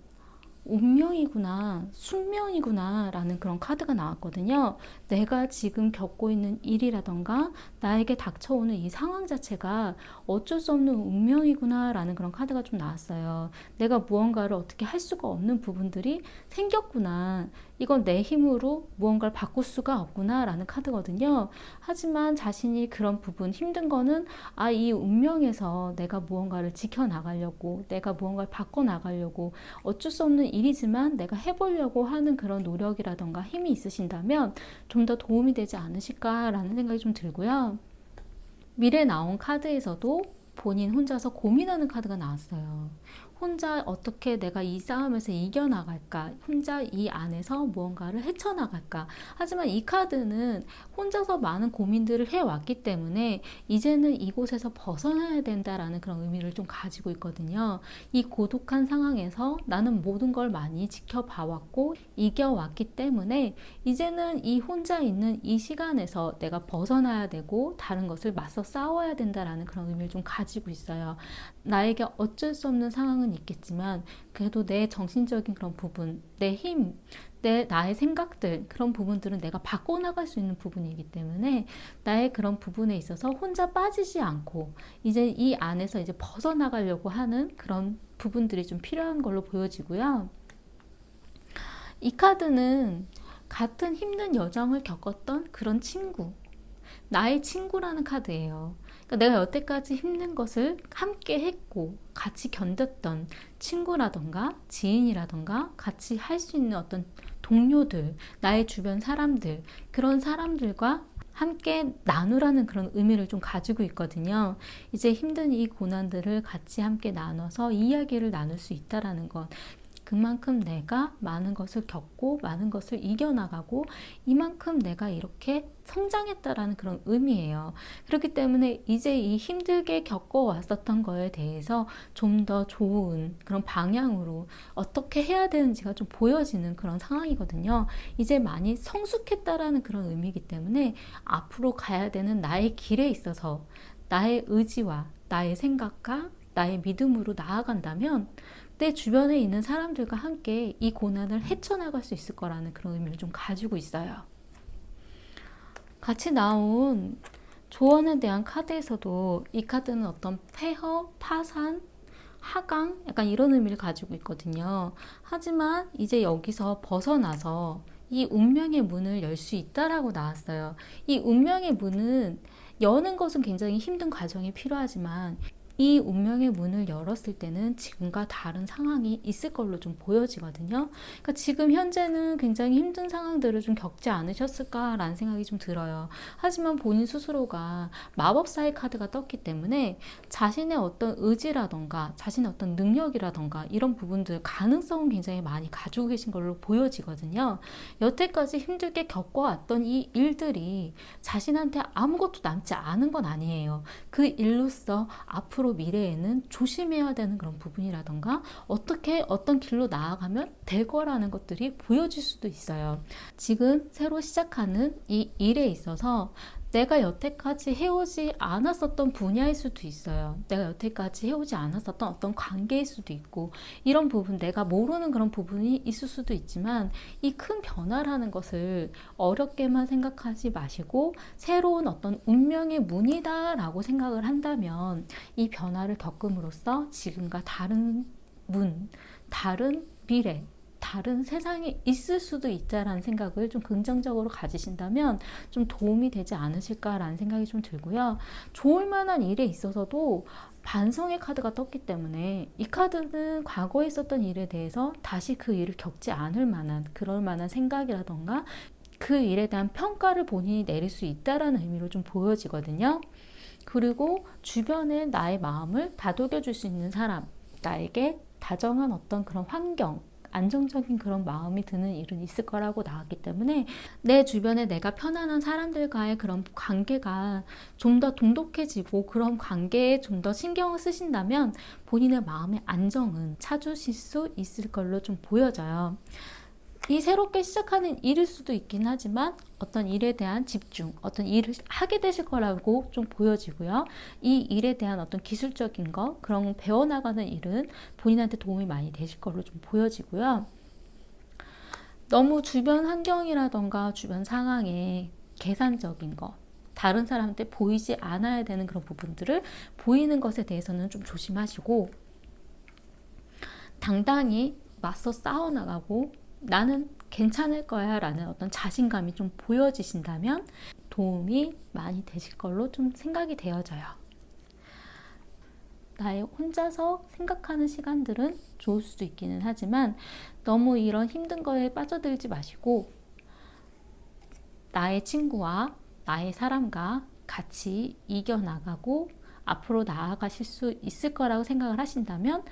운명이구나, 숙명이구나 라는 그런 카드가 나왔거든요. 내가 지금 겪고 있는 일이라던가 나에게 닥쳐오는 이 상황 자체가 어쩔 수 없는 운명이구나 라는 그런 카드가 좀 나왔어요. 내가 무언가를 어떻게 할 수가 없는 부분들이 생겼구나. 이건 내 힘으로 무언가를 바꿀 수가 없구나 라는 카드거든요. 하지만 자신이 그런 부분 힘든 거는 이 운명에서 내가 무언가를 지켜나가려고 내가 무언가를 바꿔나가려고 어쩔 수 없는 일이지만 내가 해보려고 하는 그런 노력이라던가 힘이 있으신다면 좀 더 도움이 되지 않으실까라는 생각이 좀 들고요. 미래 나온 카드에서도 본인 혼자서 고민하는 카드가 나왔어요. 혼자 어떻게 내가 이 싸움에서 이겨나갈까? 혼자 이 안에서 무언가를 헤쳐나갈까? 하지만 이 카드는 혼자서 많은 고민들을 해왔기 때문에 이제는 이곳에서 벗어나야 된다라는 그런 의미를 좀 가지고 있거든요. 이 고독한 상황에서 나는 모든 걸 많이 지켜봐왔고 이겨왔기 때문에 이제는 이 혼자 있는 이 시간에서 내가 벗어나야 되고 다른 것을 맞서 싸워야 된다라는 그런 의미를 좀 가지고 있어요. 나에게 어쩔 수 없는 상황은 있겠지만 그래도 내 정신적인 그런 부분, 내 힘, 나의 생각들 그런 부분들은 내가 바꿔나갈 수 있는 부분이기 때문에 나의 그런 부분에 있어서 혼자 빠지지 않고 이제 이 안에서 이제 벗어나가려고 하는 그런 부분들이 좀 필요한 걸로 보여지고요. 이 카드는 같은 힘든 여정을 겪었던 그런 친구, 나의 친구라는 카드예요. 그러니까 내가 여태까지 힘든 것을 함께 했고 같이 견뎠던 친구라던가 지인이라던가 같이 할 수 있는 어떤 동료들, 나의 주변 사람들, 그런 사람들과 함께 나누라는 그런 의미를 좀 가지고 있거든요. 이제 힘든 이 고난들을 같이 함께 나눠서 이야기를 나눌 수 있다라는 것. 그만큼 내가 많은 것을 겪고 많은 것을 이겨나가고 이만큼 내가 이렇게 성장했다라는 그런 의미예요. 그렇기 때문에 이제 이 힘들게 겪어왔었던 거에 대해서 좀 더 좋은 그런 방향으로 어떻게 해야 되는지가 좀 보여지는 그런 상황이거든요. 이제 많이 성숙했다라는 그런 의미이기 때문에 앞으로 가야 되는 나의 길에 있어서 나의 의지와 나의 생각과 나의 믿음으로 나아간다면 내 주변에 있는 사람들과 함께 이 고난을 헤쳐나갈 수 있을 거라는 그런 의미를 좀 가지고 있어요. 같이 나온 조언에 대한 카드에서도 이 카드는 어떤 폐허, 파산, 하강 약간 이런 의미를 가지고 있거든요. 하지만 이제 여기서 벗어나서 이 운명의 문을 열 수 있다라고 나왔어요. 이 운명의 문은 여는 것은 굉장히 힘든 과정이 필요하지만 이 운명의 문을 열었을 때는 지금과 다른 상황이 있을 걸로 좀 보여지거든요. 그러니까 지금 현재는 굉장히 힘든 상황들을 좀 겪지 않으셨을까라는 생각이 좀 들어요. 하지만 본인 스스로가 마법사의 카드가 떴기 때문에 자신의 어떤 의지라던가 자신의 어떤 능력이라던가 이런 부분들 가능성은 굉장히 많이 가지고 계신 걸로 보여지거든요. 여태까지 힘들게 겪어왔던 이 일들이 자신한테 아무것도 남지 않은 건 아니에요. 그 일로서 앞으로 미래에는 조심해야 되는 그런 부분이라던가 어떻게 어떤 길로 나아가면 될 거라는 것들이 보여질 수도 있어요. 지금 새로 시작하는 이 일에 있어서 내가 여태까지 해오지 않았었던 분야일 수도 있어요. 내가 여태까지 해오지 않았었던 어떤 관계일 수도 있고 이런 부분 내가 모르는 그런 부분이 있을 수도 있지만 이 큰 변화라는 것을 어렵게만 생각하지 마시고 새로운 어떤 운명의 문이다 라고 생각을 한다면 이 변화를 겪음으로써 지금과 다른 문, 다른 미래 다른 세상에 있을 수도 있다라는 생각을 좀 긍정적으로 가지신다면 좀 도움이 되지 않으실까라는 생각이 좀 들고요. 좋을 만한 일에 있어서도 반성의 카드가 떴기 때문에 이 카드는 과거에 있었던 일에 대해서 다시 그 일을 겪지 않을 만한 그럴 만한 생각이라던가 그 일에 대한 평가를 본인이 내릴 수 있다라는 의미로 좀 보여지거든요. 그리고 주변에 나의 마음을 다독여 줄 수 있는 사람, 나에게 다정한 어떤 그런 환경, 안정적인 그런 마음이 드는 일은 있을 거라고 나왔기 때문에 내 주변에 내가 편안한 사람들과의 그런 관계가 좀 더 돈독해지고 그런 관계에 좀 더 신경을 쓰신다면 본인의 마음의 안정은 찾으실 수 있을 걸로 좀 보여져요. 이 새롭게 시작하는 일일 수도 있긴 하지만 어떤 일에 대한 집중, 어떤 일을 하게 되실 거라고 좀 보여지고요. 이 일에 대한 어떤 기술적인 거, 그런 배워나가는 일은 본인한테 도움이 많이 되실 걸로 좀 보여지고요. 너무 주변 환경이라던가 주변 상황에 계산적인 거, 다른 사람한테 보이지 않아야 되는 그런 부분들을 보이는 것에 대해서는 좀 조심하시고 당당히 맞서 싸워나가고 나는 괜찮을 거야 라는 어떤 자신감이 좀 보여지신다면 도움이 많이 되실 걸로 좀 생각이 되어져요. 나의 혼자서 생각하는 시간들은 좋을 수도 있기는 하지만 너무 이런 힘든 거에 빠져들지 마시고 나의 친구와 나의 사람과 같이 이겨나가고 앞으로 나아가실 수 있을 거라고 생각을 하신다면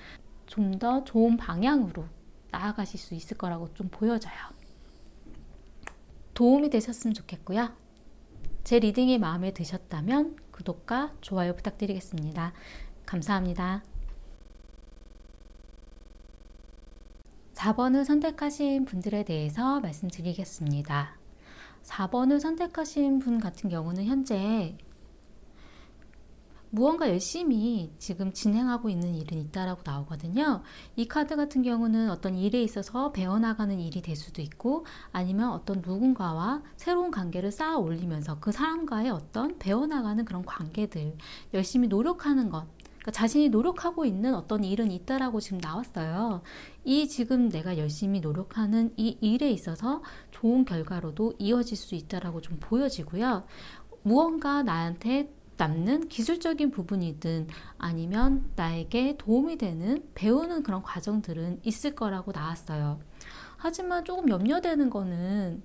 좀 더 좋은 방향으로 나아가실 수 있을 거라고 좀 보여져요. 도움이 되셨으면 좋겠고요. 제 리딩이 마음에 드셨다면 구독과 좋아요 부탁드리겠습니다. 감사합니다. 4번을 선택하신 분들에 대해서 말씀드리겠습니다. 4번을 선택하신 분 같은 경우는 현재 무언가 열심히 지금 진행하고 있는 일은 있다라고 나오거든요. 이 카드 같은 경우는 어떤 일에 있어서 배워나가는 일이 될 수도 있고 아니면 어떤 누군가와 새로운 관계를 쌓아 올리면서 그 사람과의 어떤 배워나가는 그런 관계들 열심히 노력하는 것 그러니까 자신이 노력하고 있는 어떤 일은 있다라고 지금 나왔어요. 이 지금 내가 열심히 노력하는 이 일에 있어서 좋은 결과로도 이어질 수 있다라고 좀 보여지고요. 무언가 나한테 남는 기술적인 부분이든 아니면 나에게 도움이 되는 배우는 그런 과정들은 있을 거라고 나왔어요. 하지만 조금 염려되는 거는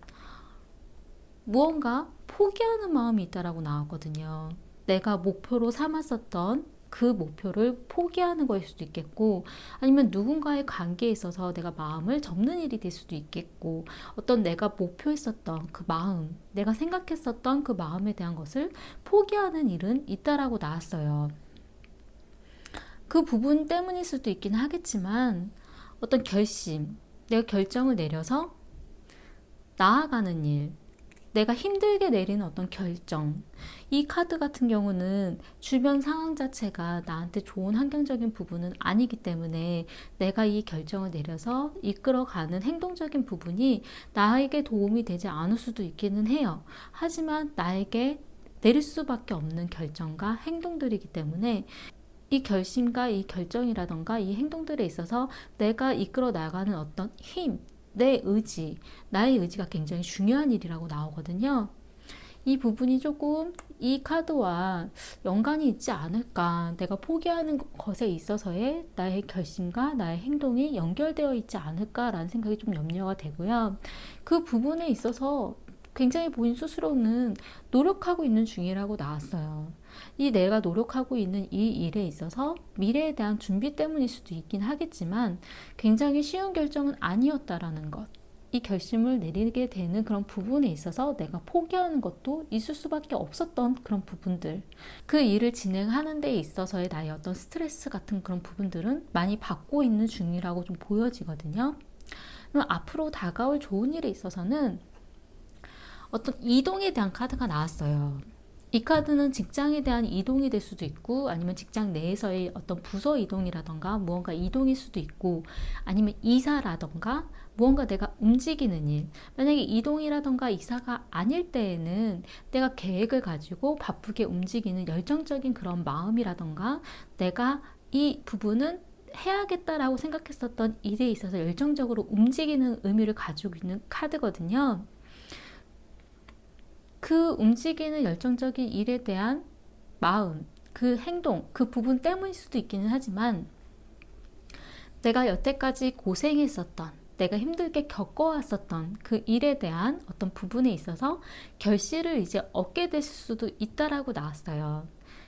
무언가 포기하는 마음이 있다라고 나왔거든요. 내가 목표로 삼았었던 그 목표를 포기하는 거일 수도 있겠고 아니면 누군가의 관계에 있어서 내가 마음을 접는 일이 될 수도 있겠고 어떤 내가 목표했었던 그 마음 내가 생각했었던 그 마음에 대한 것을 포기하는 일은 있다라고 나왔어요. 그 부분 때문일 수도 있긴 하겠지만 어떤 결심 내가 결정을 내려서 나아가는 일 내가 힘들게 내리는 어떤 결정 이 카드 같은 경우는 주변 상황 자체가 나한테 좋은 환경적인 부분은 아니기 때문에 내가 이 결정을 내려서 이끌어가는 행동적인 부분이 나에게 도움이 되지 않을 수도 있기는 해요. 하지만 나에게 내릴 수밖에 없는 결정과 행동들이기 때문에 이 결심과 이 결정이라던가 이 행동들에 있어서 내가 이끌어 나가는 어떤 힘 내 의지, 나의 의지가 굉장히 중요한 일이라고 나오거든요. 이 부분이 조금 이 카드와 연관이 있지 않을까. 내가 포기하는 것에 있어서의 나의 결심과 나의 행동이 연결되어 있지 않을까라는 생각이 좀 염려가 되고요. 그 부분에 있어서 굉장히 본인 스스로는 노력하고 있는 중이라고 나왔어요. 이 내가 노력하고 있는 이 일에 있어서 미래에 대한 준비 때문일 수도 있긴 하겠지만 굉장히 쉬운 결정은 아니었다라는 것. 이 결심을 내리게 되는 그런 부분에 있어서 내가 포기하는 것도 있을 수밖에 없었던 그런 부분들. 그 일을 진행하는 데 있어서의 나의 어떤 스트레스 같은 그런 부분들은 많이 받고 있는 중이라고 좀 보여지거든요. 그럼 앞으로 다가올 좋은 일에 있어서는 어떤 이동에 대한 카드가 나왔어요. 이 카드는 직장에 대한 이동이 될 수도 있고 아니면 직장 내에서의 어떤 부서 이동이라던가 무언가 이동일 수도 있고 아니면 이사라던가 무언가 내가 움직이는 일. 만약에 이동이라던가 이사가 아닐 때에는 내가 계획을 가지고 바쁘게 움직이는 열정적인 그런 마음이라던가 내가 이 부분은 해야겠다라고 생각했었던 일에 있어서 열정적으로 움직이는 의미를 가지고 있는 카드거든요. 그 움직이는 열정적인 일에 대한 마음, 그 행동, 그 부분 때문일 수도 있기는 하지만 내가 여태까지 고생했었던, 내가 힘들게 겪어왔었던 그 일에 대한 어떤 부분에 있어서 결실을 이제 얻게 됐을 수도 있다라고 나왔어요.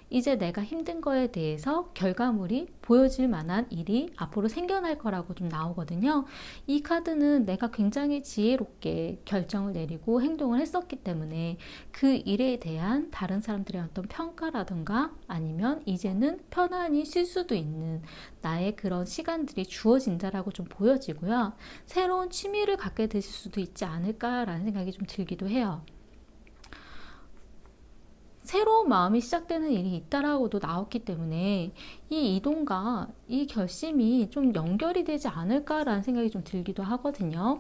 이제 내가 힘든 거에 대해서 결과물이 보여질 만한 일이 앞으로 생겨날 거라고 좀 나오거든요. 이 카드는 내가 굉장히 지혜롭게 결정을 내리고 행동을 했었기 때문에 그 일에 대한 다른 사람들의 어떤 평가라든가 아니면 이제는 편안히 쉴 수도 있는 나의 그런 시간들이 주어진다라고 좀 보여지고요. 새로운 취미를 갖게 되실 수도 있지 않을까라는 생각이 좀 들기도 해요. 새로운 마음이 시작되는 일이 있다라고도 나왔기 때문에 이 이동과 이 결심이 좀 연결이 되지 않을까라는 생각이 좀 들기도 하거든요.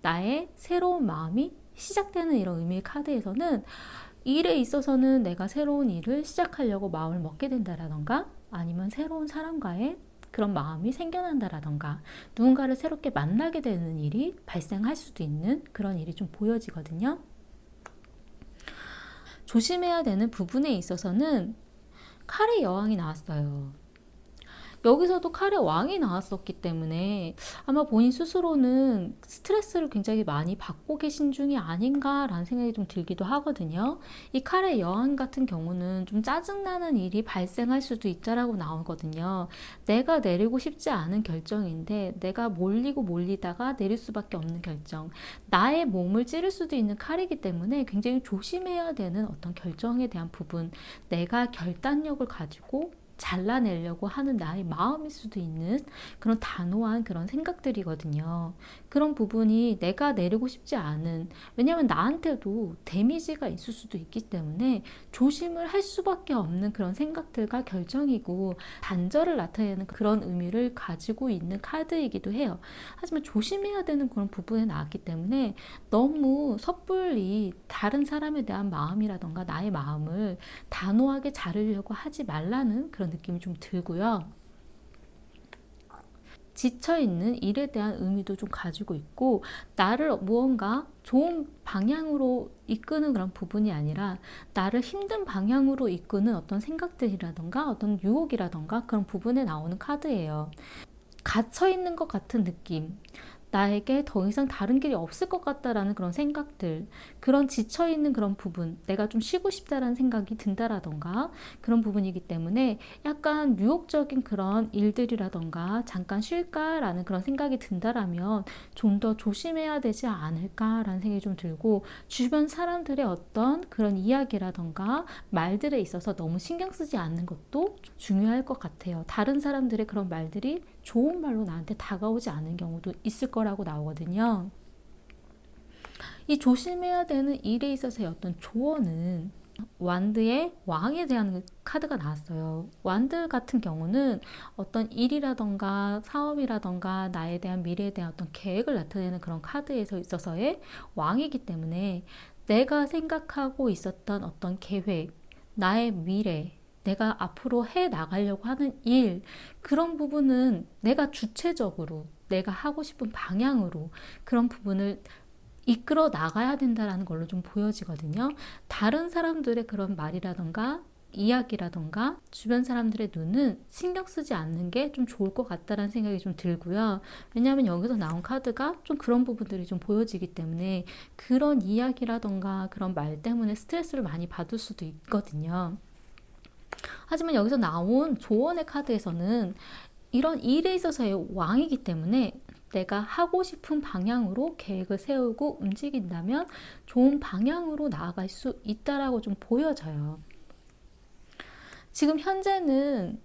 나의 새로운 마음이 시작되는 이런 의미의 카드에서는 일에 있어서는 내가 새로운 일을 시작하려고 마음을 먹게 된다라던가 아니면 새로운 사람과의 그런 마음이 생겨난다라던가 누군가를 새롭게 만나게 되는 일이 발생할 수도 있는 그런 일이 좀 보여지거든요. 조심해야 되는 부분에 있어서는 칼의 여왕이 나왔어요. 여기서도 칼의 왕이 나왔었기 때문에 아마 본인 스스로는 스트레스를 굉장히 많이 받고 계신 중이 아닌가라는 생각이 좀 들기도 하거든요. 이 칼의 여왕 같은 경우는 좀 짜증나는 일이 발생할 수도 있다라고 나오거든요. 내가 내리고 싶지 않은 결정인데 내가 몰리다가 내릴 수밖에 없는 결정. 나의 몸을 찌를 수도 있는 칼이기 때문에 굉장히 조심해야 되는 어떤 결정에 대한 부분. 내가 결단력을 가지고 잘라내려고 하는 나의 마음일 수도 있는 그런 단호한 그런 생각들이거든요. 그런 부분이 내가 내리고 싶지 않은, 왜냐하면 나한테도 데미지가 있을 수도 있기 때문에 조심을 할 수밖에 없는 그런 생각들과 결정이고 단절을 나타내는 그런 의미를 가지고 있는 카드이기도 해요. 하지만 조심해야 되는 그런 부분에 나왔기 때문에 너무 섣불리 다른 사람에 대한 마음이라던가 나의 마음을 단호하게 자르려고 하지 말라는 그런 느낌이 좀 들고요. 지쳐있는 일에 대한 의미도 좀 가지고 있고 나를 무언가 좋은 방향으로 이끄는 그런 부분이 아니라 나를 힘든 방향으로 이끄는 어떤 생각들이라던가 어떤 유혹이라던가 그런 부분에 나오는 카드예요. 갇혀있는 것 같은 느낌, 나에게 더 이상 다른 길이 없을 것 같다라는 그런 생각들, 그런 지쳐있는 그런 부분, 내가 좀 쉬고 싶다라는 생각이 든다라던가 그런 부분이기 때문에 약간 유혹적인 그런 일들이라던가 잠깐 쉴까라는 그런 생각이 든다라면 좀 더 조심해야 되지 않을까라는 생각이 좀 들고 주변 사람들의 어떤 그런 이야기라던가 말들에 있어서 너무 신경 쓰지 않는 것도 중요할 것 같아요. 다른 사람들의 그런 말들이 좋은 말로 나한테 다가오지 않은 경우도 있을 거라고 나오거든요. 이 조심해야 되는 일에 있어서의 어떤 조언은 완드의 왕에 대한 카드가 나왔어요. 완드 같은 경우는 어떤 일이라던가 사업이라던가 나에 대한 미래에 대한 어떤 계획을 나타내는 그런 카드에서 있어서의 왕이기 때문에 내가 생각하고 있었던 어떤 계획, 나의 미래, 내가 앞으로 해 나가려고 하는 일, 그런 부분은 내가 주체적으로 내가 하고 싶은 방향으로 그런 부분을 이끌어 나가야 된다라는 걸로 좀 보여지거든요. 다른 사람들의 그런 말이라던가 이야기라던가 주변 사람들의 눈은 신경 쓰지 않는 게 좀 좋을 것 같다라는 생각이 좀 들고요. 왜냐하면 여기서 나온 카드가 좀 그런 부분들이 좀 보여지기 때문에 그런 이야기라던가 그런 말 때문에 스트레스를 많이 받을 수도 있거든요. 하지만 여기서 나온 조언의 카드에서는 이런 일에 있어서의 왕이기 때문에 내가 하고 싶은 방향으로 계획을 세우고 움직인다면 좋은 방향으로 나아갈 수 있다라고 좀 보여져요. 지금 현재는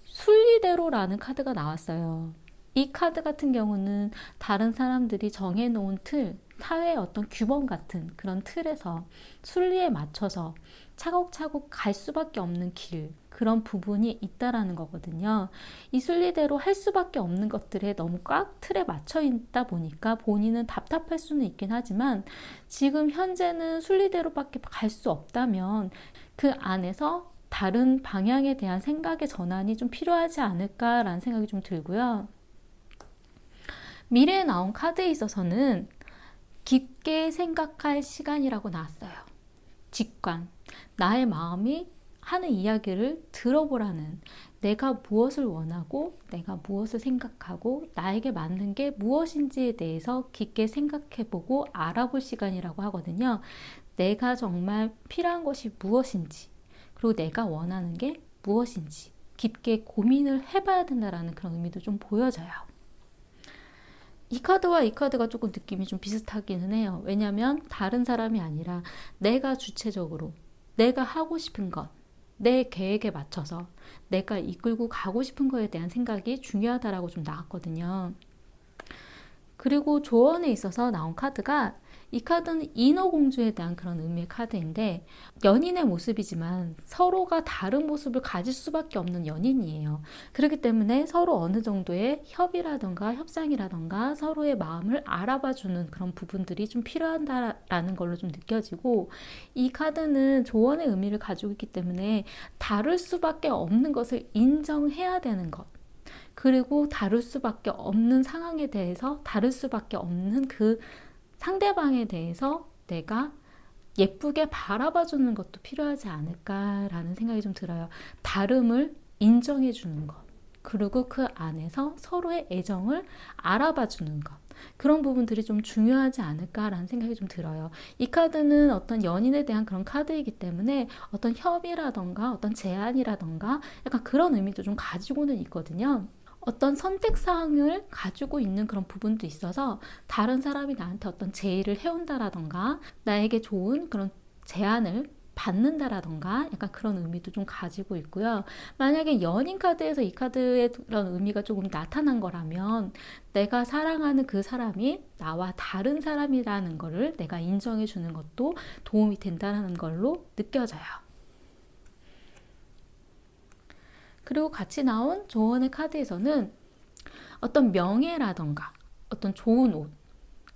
순리대로라는 카드가 나왔어요. 이 카드 같은 경우는 다른 사람들이 정해놓은 틀, 사회의 어떤 규범 같은 그런 틀에서 순리에 맞춰서 차곡차곡 갈 수밖에 없는 길, 그런 부분이 있다라는 거거든요. 이 순리대로 할 수밖에 없는 것들에 너무 꽉 틀에 맞춰 있다 보니까 본인은 답답할 수는 있긴 하지만 지금 현재는 순리대로밖에 갈 수 없다면 그 안에서 다른 방향에 대한 생각의 전환이 좀 필요하지 않을까라는 생각이 좀 들고요. 미래에 나온 카드에 있어서는 깊게 생각할 시간이라고 나왔어요. 직관, 나의 마음이 하는 이야기를 들어보라는, 내가 무엇을 원하고 내가 무엇을 생각하고 나에게 맞는 게 무엇인지에 대해서 깊게 생각해보고 알아볼 시간이라고 하거든요. 내가 정말 필요한 것이 무엇인지, 그리고 내가 원하는 게 무엇인지 깊게 고민을 해봐야 된다는 그런 의미도 좀 보여져요. 이 카드와 이 카드가 조금 느낌이 좀 비슷하기는 해요. 왜냐하면 다른 사람이 아니라 내가 주체적으로 내가 하고 싶은 것, 내 계획에 맞춰서 내가 이끌고 가고 싶은 거에 대한 생각이 중요하다라고 좀 나왔거든요. 그리고 조언에 있어서 나온 카드가, 이 카드는 인어공주에 대한 그런 의미의 카드인데 연인의 모습이지만 서로가 다른 모습을 가질 수밖에 없는 연인이에요. 그렇기 때문에 서로 어느 정도의 협의라던가 협상이라던가 서로의 마음을 알아봐주는 그런 부분들이 좀 필요하다라는 걸로 좀 느껴지고, 이 카드는 조언의 의미를 가지고 있기 때문에 다를 수밖에 없는 것을 인정해야 되는 것, 그리고 다를 수밖에 없는 상황에 대해서 다를 수밖에 없는 그 상대방에 대해서 내가 예쁘게 바라봐 주는 것도 필요하지 않을까라는 생각이 좀 들어요. 다름을 인정해 주는 것, 그리고 그 안에서 서로의 애정을 알아봐 주는 것, 그런 부분들이 좀 중요하지 않을까라는 생각이 좀 들어요. 이 카드는 어떤 연인에 대한 그런 카드이기 때문에 어떤 협의라던가 어떤 제안이라던가 약간 그런 의미도 좀 가지고는 있거든요. 어떤 선택사항을 가지고 있는 그런 부분도 있어서 다른 사람이 나한테 어떤 제의를 해온다라던가 나에게 좋은 그런 제안을 받는다라던가 약간 그런 의미도 좀 가지고 있고요. 만약에 연인 카드에서 이 카드의 그런 의미가 조금 나타난 거라면 내가 사랑하는 그 사람이 나와 다른 사람이라는 거를 내가 인정해 주는 것도 도움이 된다는 걸로 느껴져요. 그리고 같이 나온 조언의 카드에서는 어떤 명예라던가 어떤 좋은 옷,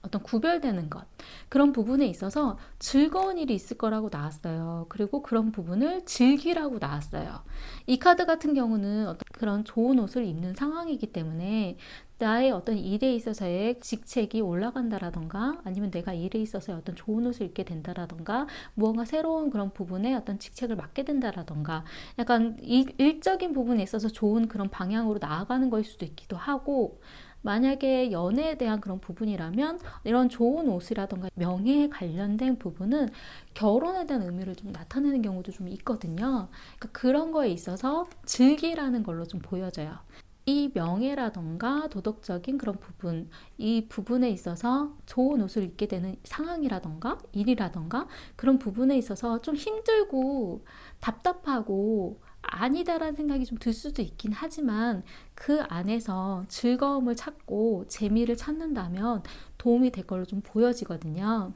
어떤 구별되는 것, 그런 부분에 있어서 즐거운 일이 있을 거라고 나왔어요. 그리고 그런 부분을 즐기라고 나왔어요. 이 카드 같은 경우는 어떤 그런 좋은 옷을 입는 상황이기 때문에 나의 어떤 일에 있어서의 직책이 올라간다라던가 아니면 내가 일에 있어서 어떤 좋은 옷을 입게 된다라던가 무언가 새로운 그런 부분에 어떤 직책을 맡게 된다라던가 약간 일적인 부분에 있어서 좋은 그런 방향으로 나아가는 것일 수도 있기도 하고, 만약에 연애에 대한 그런 부분이라면 이런 좋은 옷이라던가 명예에 관련된 부분은 결혼에 대한 의미를 좀 나타내는 경우도 좀 있거든요. 그러니까 그런 거에 있어서 즐기라는 걸로 좀 보여져요. 이 명예라던가 도덕적인 그런 부분, 이 부분에 있어서 좋은 옷을 입게 되는 상황이라던가 일이라던가 그런 부분에 있어서 좀 힘들고 답답하고 아니다라는 생각이 좀 들 수도 있긴 하지만 그 안에서 즐거움을 찾고 재미를 찾는다면 도움이 될 걸로 좀 보여지거든요.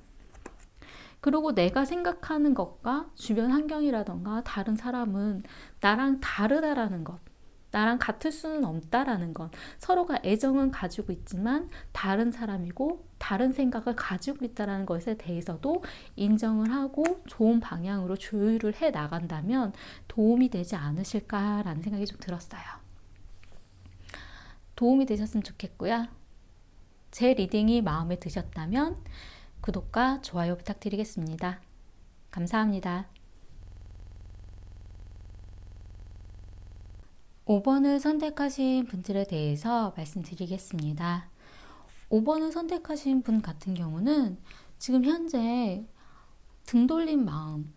그리고 내가 생각하는 것과 주변 환경이라던가 다른 사람은 나랑 다르다라는 것, 나랑 같을 수는 없다라는 것, 서로가 애정은 가지고 있지만 다른 사람이고 다른 생각을 가지고 있다는 것에 대해서도 인정을 하고 좋은 방향으로 조율을 해 나간다면 도움이 되지 않으실까라는 생각이 좀 들었어요. 도움이 되셨으면 좋겠고요. 제 리딩이 마음에 드셨다면 구독과 좋아요 부탁드리겠습니다. 감사합니다. 5번을 선택하신 분들에 대해서 말씀드리겠습니다. 5번을 선택하신 분 같은 경우는 지금 현재 등 돌린 마음,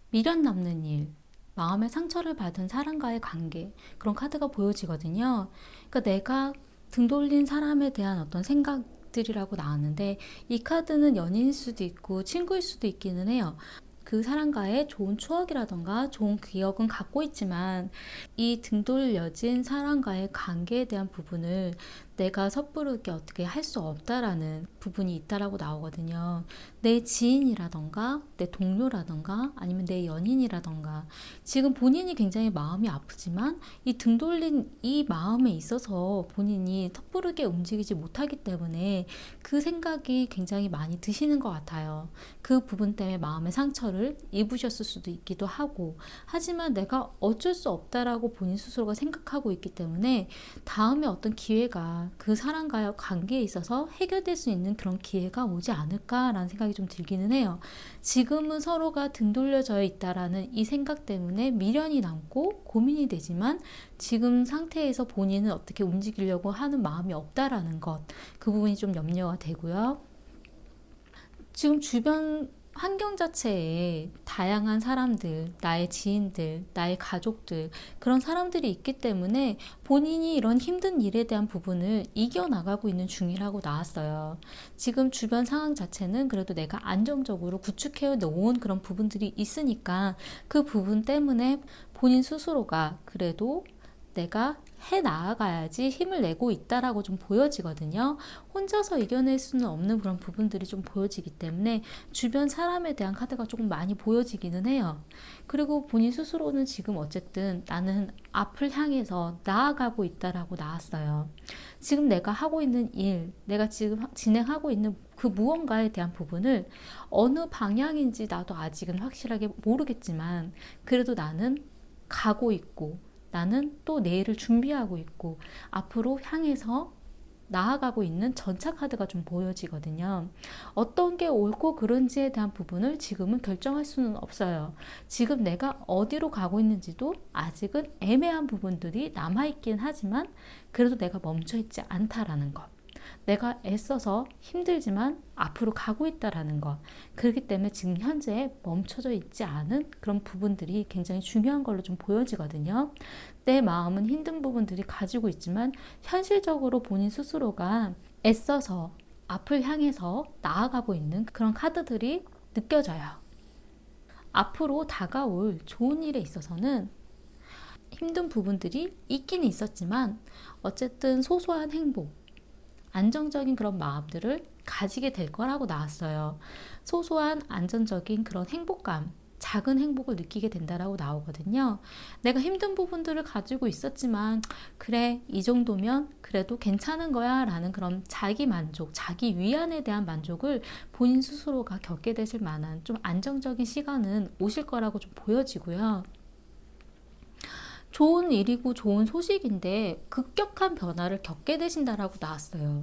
미련 남는 일, 마음의 상처를 받은 사람과의 관계, 그런 카드가 보여지거든요. 그러니까 내가 등 돌린 사람에 대한 어떤 생각들이라고 나왔는데, 이 카드는 연인일 수도 있고 친구일 수도 있기는 해요. 그 사람과의 좋은 추억이라던가 좋은 기억은 갖고 있지만 이 등 돌려진 사람과의 관계에 대한 부분을 내가 섣부르게 어떻게 할 수 없다라는 부분이 있다라고 나오거든요. 내 지인이라던가 내 동료라던가 아니면 내 연인이라던가 지금 본인이 굉장히 마음이 아프지만 이 등 돌린 이 마음에 있어서 본인이 섣부르게 움직이지 못하기 때문에 그 생각이 굉장히 많이 드시는 것 같아요. 그 부분 때문에 마음의 상처를 입으셨을 수도 있기도 하고, 하지만 내가 어쩔 수 없다라고 본인 스스로가 생각하고 있기 때문에 다음에 어떤 기회가 그 사람과의 관계에 있어서 해결될 수 있는 그런 기회가 오지 않을까라는 생각이 좀 들기는 해요. 지금은 서로가 등 돌려져 있다라는 이 생각 때문에 미련이 남고 고민이 되지만 지금 상태에서 본인은 어떻게 움직이려고 하는 마음이 없다라는 것, 그 부분이 좀 염려가 되고요. 지금 주변 환경 자체에 다양한 사람들, 나의 지인들, 나의 가족들, 그런 사람들이 있기 때문에 본인이 이런 힘든 일에 대한 부분을 이겨나가고 있는 중이라고 나왔어요. 지금 주변 상황 자체는 그래도 내가 안정적으로 구축해 놓은 그런 부분들이 있으니까 그 부분 때문에 본인 스스로가 그래도 내가 해 나아가야지 힘을 내고 있다라고 좀 보여지거든요. 혼자서 이겨낼 수는 없는 그런 부분들이 좀 보여지기 때문에 주변 사람에 대한 카드가 조금 많이 보여지기는 해요. 그리고 본인 스스로는 지금 어쨌든 나는 앞을 향해서 나아가고 있다라고 나왔어요. 지금 내가 하고 있는 일, 내가 지금 진행하고 있는 그 무언가에 대한 부분을 어느 방향인지 나도 아직은 확실하게 모르겠지만 그래도 나는 가고 있고 나는 또 내일을 준비하고 있고 앞으로 향해서 나아가고 있는 전차 카드가 좀 보여지거든요. 어떤 게 옳고 그른지에 대한 부분을 지금은 결정할 수는 없어요. 지금 내가 어디로 가고 있는지도 아직은 애매한 부분들이 남아있긴 하지만 그래도 내가 멈춰있지 않다라는 것. 내가 애써서 힘들지만 앞으로 가고 있다라는 것. 그렇기 때문에 지금 현재 멈춰져 있지 않은 그런 부분들이 굉장히 중요한 걸로 좀 보여지거든요. 내 마음은 힘든 부분들이 가지고 있지만 현실적으로 본인 스스로가 애써서 앞을 향해서 나아가고 있는 그런 카드들이 느껴져요. 앞으로 다가올 좋은 일에 있어서는 힘든 부분들이 있기는 있었지만 어쨌든 소소한 행복, 안정적인 그런 마음들을 가지게 될 거라고 나왔어요. 소소한 안정적인 그런 행복감, 작은 행복을 느끼게 된다라고 나오거든요. 내가 힘든 부분들을 가지고 있었지만 그래 이 정도면 그래도 괜찮은 거야 라는 그런 자기 만족, 자기 위안에 대한 만족을 본인 스스로가 겪게 되실 만한 좀 안정적인 시간은 오실 거라고 좀 보여지고요. 좋은 일이고 좋은 소식인데 급격한 변화를 겪게 되신다라고 나왔어요.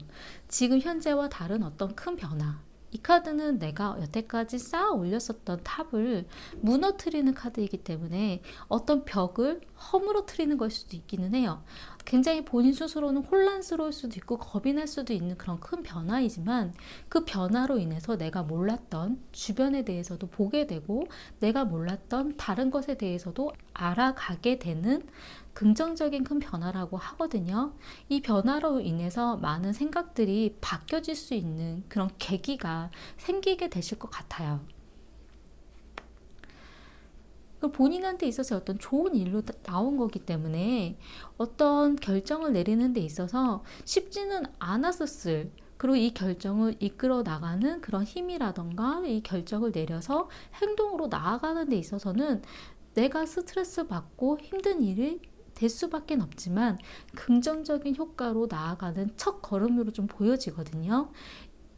지금 현재와 다른 어떤 큰 변화. 이 카드는 내가 여태까지 쌓아 올렸었던 탑을 무너뜨리는 카드이기 때문에 어떤 벽을 허물어뜨리는 걸 수도 있기는 해요. 굉장히 본인 스스로는 혼란스러울 수도 있고 겁이 날 수도 있는 그런 큰 변화이지만 그 변화로 인해서 내가 몰랐던 주변에 대해서도 보게 되고 내가 몰랐던 다른 것에 대해서도 알아가게 되는 긍정적인 큰 변화라고 하거든요. 이 변화로 인해서 많은 생각들이 바뀌어질 수 있는 그런 계기가 생기게 되실 것 같아요. 본인한테 있어서 어떤 좋은 일로 나온 거기 때문에 어떤 결정을 내리는 데 있어서 쉽지는 않았었을, 그리고 이 결정을 이끌어 나가는 그런 힘이라던가 이 결정을 내려서 행동으로 나아가는 데 있어서는 내가 스트레스 받고 힘든 일이 될 수밖에 없지만 긍정적인 효과로 나아가는 첫 걸음으로 좀 보여지거든요.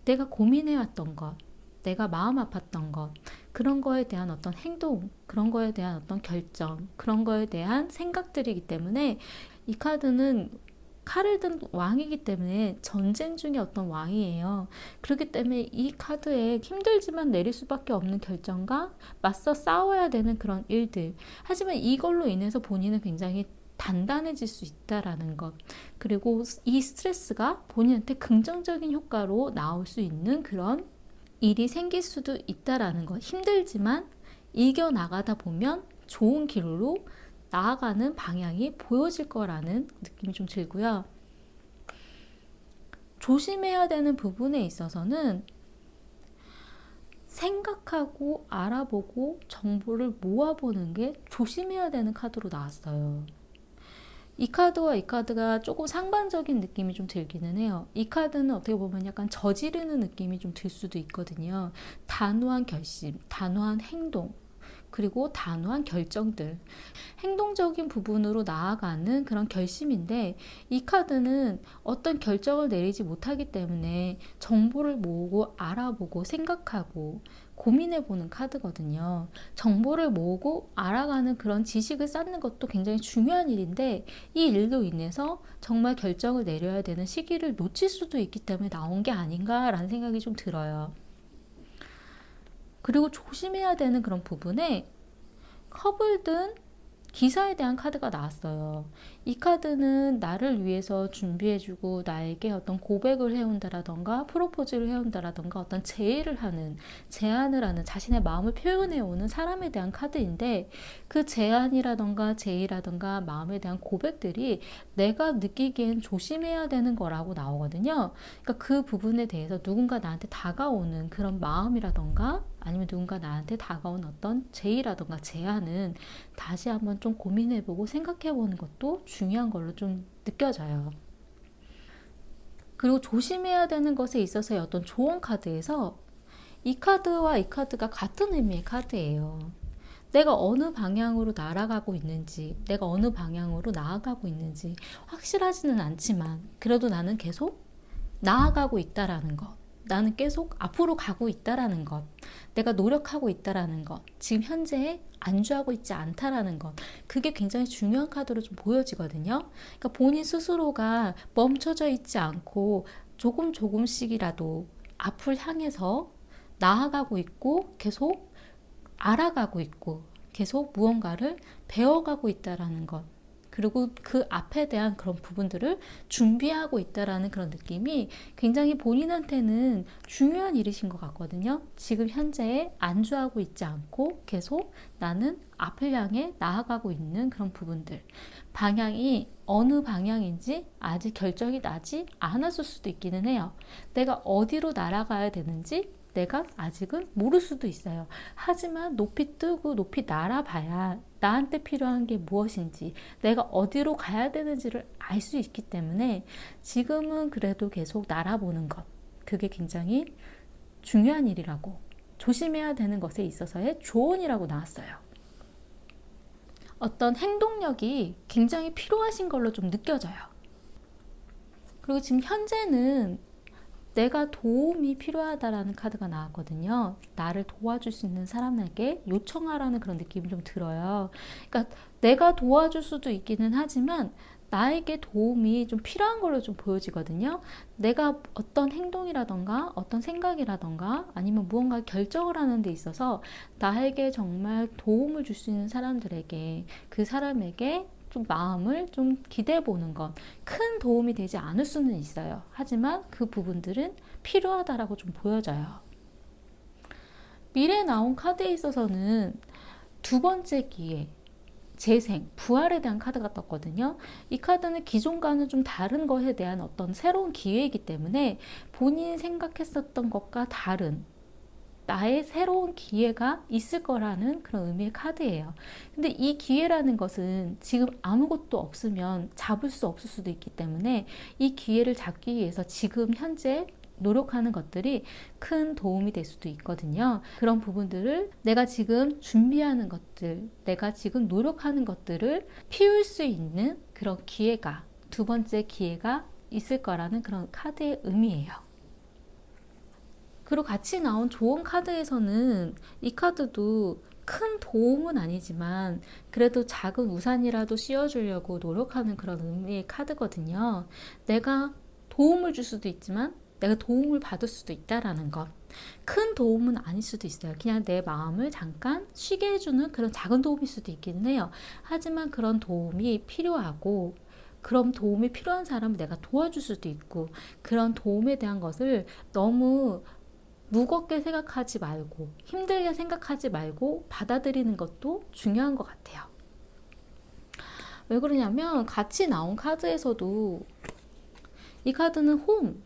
내가 고민해왔던 것, 내가 마음 아팠던 것, 그런 거에 대한 어떤 행동, 그런 거에 대한 어떤 결정, 그런 거에 대한 생각들이기 때문에 이 카드는 칼을 든 왕이기 때문에 전쟁 중에 어떤 왕이에요. 그렇기 때문에 이 카드에 힘들지만 내릴 수밖에 없는 결정과 맞서 싸워야 되는 그런 일들. 하지만 이걸로 인해서 본인은 굉장히 단단해질 수 있다라는 것. 그리고 이 스트레스가 본인한테 긍정적인 효과로 나올 수 있는 그런 일이 생길 수도 있다라는 것. 힘들지만 이겨나가다 보면 좋은 길로 나아가는 방향이 보여질 거라는 느낌이 좀 들고요. 조심해야 되는 부분에 있어서는 생각하고 알아보고 정보를 모아보는 게 조심해야 되는 카드로 나왔어요. 이 카드와 이 카드가 조금 상반적인 느낌이 좀 들기는 해요. 이 카드는 어떻게 보면 약간 저지르는 느낌이 좀 들 수도 있거든요. 단호한 결심, 단호한 행동, 그리고 단호한 결정들. 행동적인 부분으로 나아가는 그런 결심인데, 이 카드는 어떤 결정을 내리지 못하기 때문에 정보를 모으고 알아보고 생각하고 고민해보는 카드거든요. 정보를 모으고 알아가는 그런 지식을 쌓는 것도 굉장히 중요한 일인데, 이 일로 인해서 정말 결정을 내려야 되는 시기를 놓칠 수도 있기 때문에 나온 게 아닌가라는 생각이 좀 들어요. 그리고 조심해야 되는 그런 부분에 컵을 든 기사에 대한 카드가 나왔어요. 이 카드는 나를 위해서 준비해주고 나에게 어떤 고백을 해온다라던가 프로포즈를 해온다라던가 어떤 제의를 하는, 제안을 하는, 자신의 마음을 표현해오는 사람에 대한 카드인데, 그 제안이라던가 제의라던가 마음에 대한 고백들이 내가 느끼기엔 조심해야 되는 거라고 나오거든요. 그러니까 그 부분에 대해서 누군가 나한테 다가오는 그런 마음이라던가 아니면 누군가 나한테 다가온 어떤 제의라던가 제안은 다시 한번 좀 고민해보고 생각해보는 것도 중요한 걸로 좀 느껴져요. 그리고 조심해야 되는 것에 있어서의 어떤 조언 카드에서 이 카드와 이 카드가 같은 의미의 카드예요. 내가 어느 방향으로 날아가고 있는지, 내가 어느 방향으로 나아가고 있는지 확실하지는 않지만 그래도 나는 계속 나아가고 있다라는 것. 나는 계속 앞으로 가고 있다라는 것, 내가 노력하고 있다라는 것, 지금 현재에 안주하고 있지 않다라는 것, 그게 굉장히 중요한 카드로 좀 보여지거든요. 그러니까 본인 스스로가 멈춰져 있지 않고 조금씩이라도 앞을 향해서 나아가고 있고 계속 알아가고 있고 계속 무언가를 배워가고 있다라는 것, 그리고 그 앞에 대한 그런 부분들을 준비하고 있다라는 그런 느낌이 굉장히 본인한테는 중요한 일이신 것 같거든요. 지금 현재에 안주하고 있지 않고 계속 나는 앞을 향해 나아가고 있는 그런 부분들. 방향이 어느 방향인지 아직 결정이 나지 않았을 수도 있기는 해요. 내가 어디로 날아가야 되는지 내가 아직은 모를 수도 있어요. 하지만 높이 뜨고 높이 날아봐야 나한테 필요한 게 무엇인지, 내가 어디로 가야 되는지를 알 수 있기 때문에 지금은 그래도 계속 날아보는 것, 그게 굉장히 중요한 일이라고, 조심해야 되는 것에 있어서의 조언이라고 나왔어요. 어떤 행동력이 굉장히 필요하신 걸로 좀 느껴져요. 그리고 지금 현재는 내가 도움이 필요하다라는 카드가 나왔거든요. 나를 도와줄 수 있는 사람에게 요청하라는 그런 느낌이 좀 들어요. 그러니까 내가 도와줄 수도 있기는 하지만 나에게 도움이 좀 필요한 걸로 좀 보여지거든요. 내가 어떤 행동이라던가 어떤 생각이라던가 아니면 무언가 결정을 하는 데 있어서 나에게 정말 도움을 줄 수 있는 사람들에게, 그 사람에게 좀 마음을 좀 기대해 보는 것, 큰 도움이 되지 않을 수는 있어요. 하지만 그 부분들은 필요하다라고 좀 보여져요. 미래에 나온 카드에 있어서는 두 번째 기회, 재생, 부활에 대한 카드가 떴거든요. 이 카드는 기존과는 좀 다른 것에 대한 어떤 새로운 기회이기 때문에 본인이 생각했었던 것과 다른 나의 새로운 기회가 있을 거라는 그런 의미의 카드예요. 근데 이 기회라는 것은 지금 아무것도 없으면 잡을 수 없을 수도 있기 때문에 이 기회를 잡기 위해서 지금 현재 노력하는 것들이 큰 도움이 될 수도 있거든요. 그런 부분들을 내가 지금 준비하는 것들, 내가 지금 노력하는 것들을 피울 수 있는 그런 기회가, 두 번째 기회가 있을 거라는 그런 카드의 의미예요. 그리고 같이 나온 조언 카드에서는 이 카드도 큰 도움은 아니지만 그래도 작은 우산이라도 씌워주려고 노력하는 그런 의미의 카드거든요. 내가 도움을 줄 수도 있지만 내가 도움을 받을 수도 있다라는 것. 큰 도움은 아닐 수도 있어요. 그냥 내 마음을 잠깐 쉬게 해주는 그런 작은 도움일 수도 있기는 해요. 하지만 그런 도움이 필요하고 그런 도움이 필요한 사람을 내가 도와줄 수도 있고 그런 도움에 대한 것을 너무 무겁게 생각하지 말고 힘들게 생각하지 말고 받아들이는 것도 중요한 것 같아요. 왜 그러냐면 같이 나온 카드에서도 이 카드는 홈,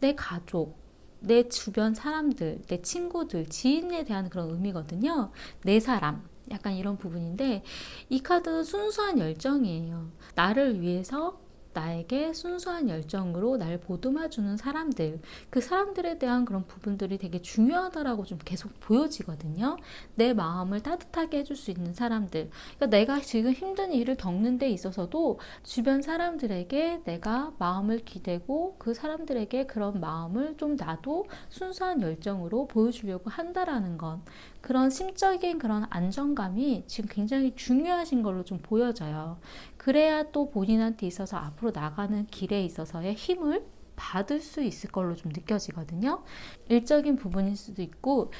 내 가족, 내 주변 사람들, 내 친구들, 지인에 대한 그런 의미거든요. 내 사람, 약간 이런 부분인데 이 카드는 순수한 열정이에요. 나를 위해서 나에게 순수한 열정으로 날 보듬어주는 사람들, 그 사람들에 대한 그런 부분들이 되게 중요하다라고 좀 계속 보여지거든요. 내 마음을 따뜻하게 해줄 수 있는 사람들. 그러니까 내가 지금 힘든 일을 겪는 데 있어서도 주변 사람들에게 내가 마음을 기대고 그 사람들에게 그런 마음을 좀 나도 순수한 열정으로 보여주려고 한다라는 것. 그런 심적인 그런 안정감이 지금 굉장히 중요하신 걸로 좀 보여져요. 그래야 또 본인한테 있어서 앞으로 나가는 길에 있어서의 힘을 받을 수 있을 걸로 좀 느껴지거든요. 일적인 부분일 수도 있고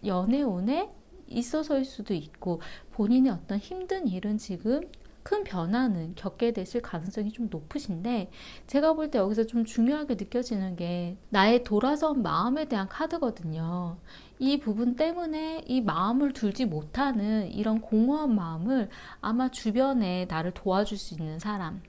연애운에 있어서일 수도 있고 본인의 어떤 힘든 일은 지금 큰 변화는 겪게 되실 가능성이 좀 높으신데 제가 볼 때 여기서 좀 중요하게 느껴지는 게 나의 돌아선 마음에 대한 카드거든요. 이 부분 때문에 이 마음을 둘지 못하는 이런 공허한 마음을 아마 주변에 나를 도와줄 수 있는 사람,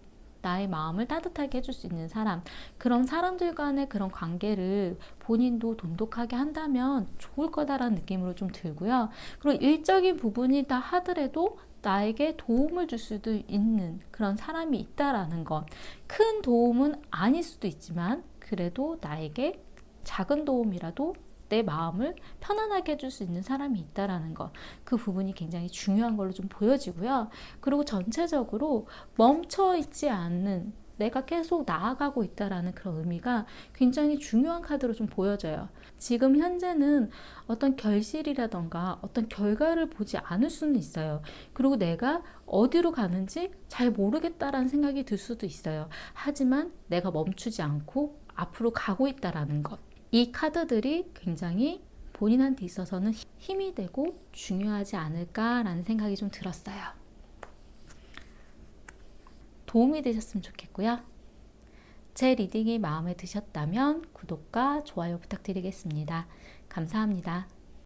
나의 마음을 따뜻하게 해줄 수 있는 사람, 그런 사람들 간의 그런 관계를 본인도 돈독하게 한다면 좋을 거다라는 느낌으로 좀 들고요. 그리고 일적인 부분이다 하더라도 나에게 도움을 줄 수도 있는 그런 사람이 있다라는 것. 큰 도움은 아닐 수도 있지만 그래도 나에게 작은 도움이라도 내 마음을 편안하게 해줄 수 있는 사람이 있다라는 것. 그 부분이 굉장히 중요한 걸로 좀 보여지고요. 그리고 전체적으로 멈춰 있지 않는 내가 계속 나아가고 있다라는 그런 의미가 굉장히 중요한 카드로 좀 보여져요. 지금 현재는 어떤 결실이라던가 어떤 결과를 보지 않을 수는 있어요. 그리고 내가 어디로 가는지 잘 모르겠다라는 생각이 들 수도 있어요. 하지만 내가 멈추지 않고 앞으로 가고 있다라는 것. 이 카드들이 굉장히 본인한테 있어서는 힘이 되고 중요하지 않을까라는 생각이 좀 들었어요. 도움이 되셨으면 좋겠고요. 제 리딩이 마음에 드셨다면 구독과 좋아요 부탁드리겠습니다. 감사합니다.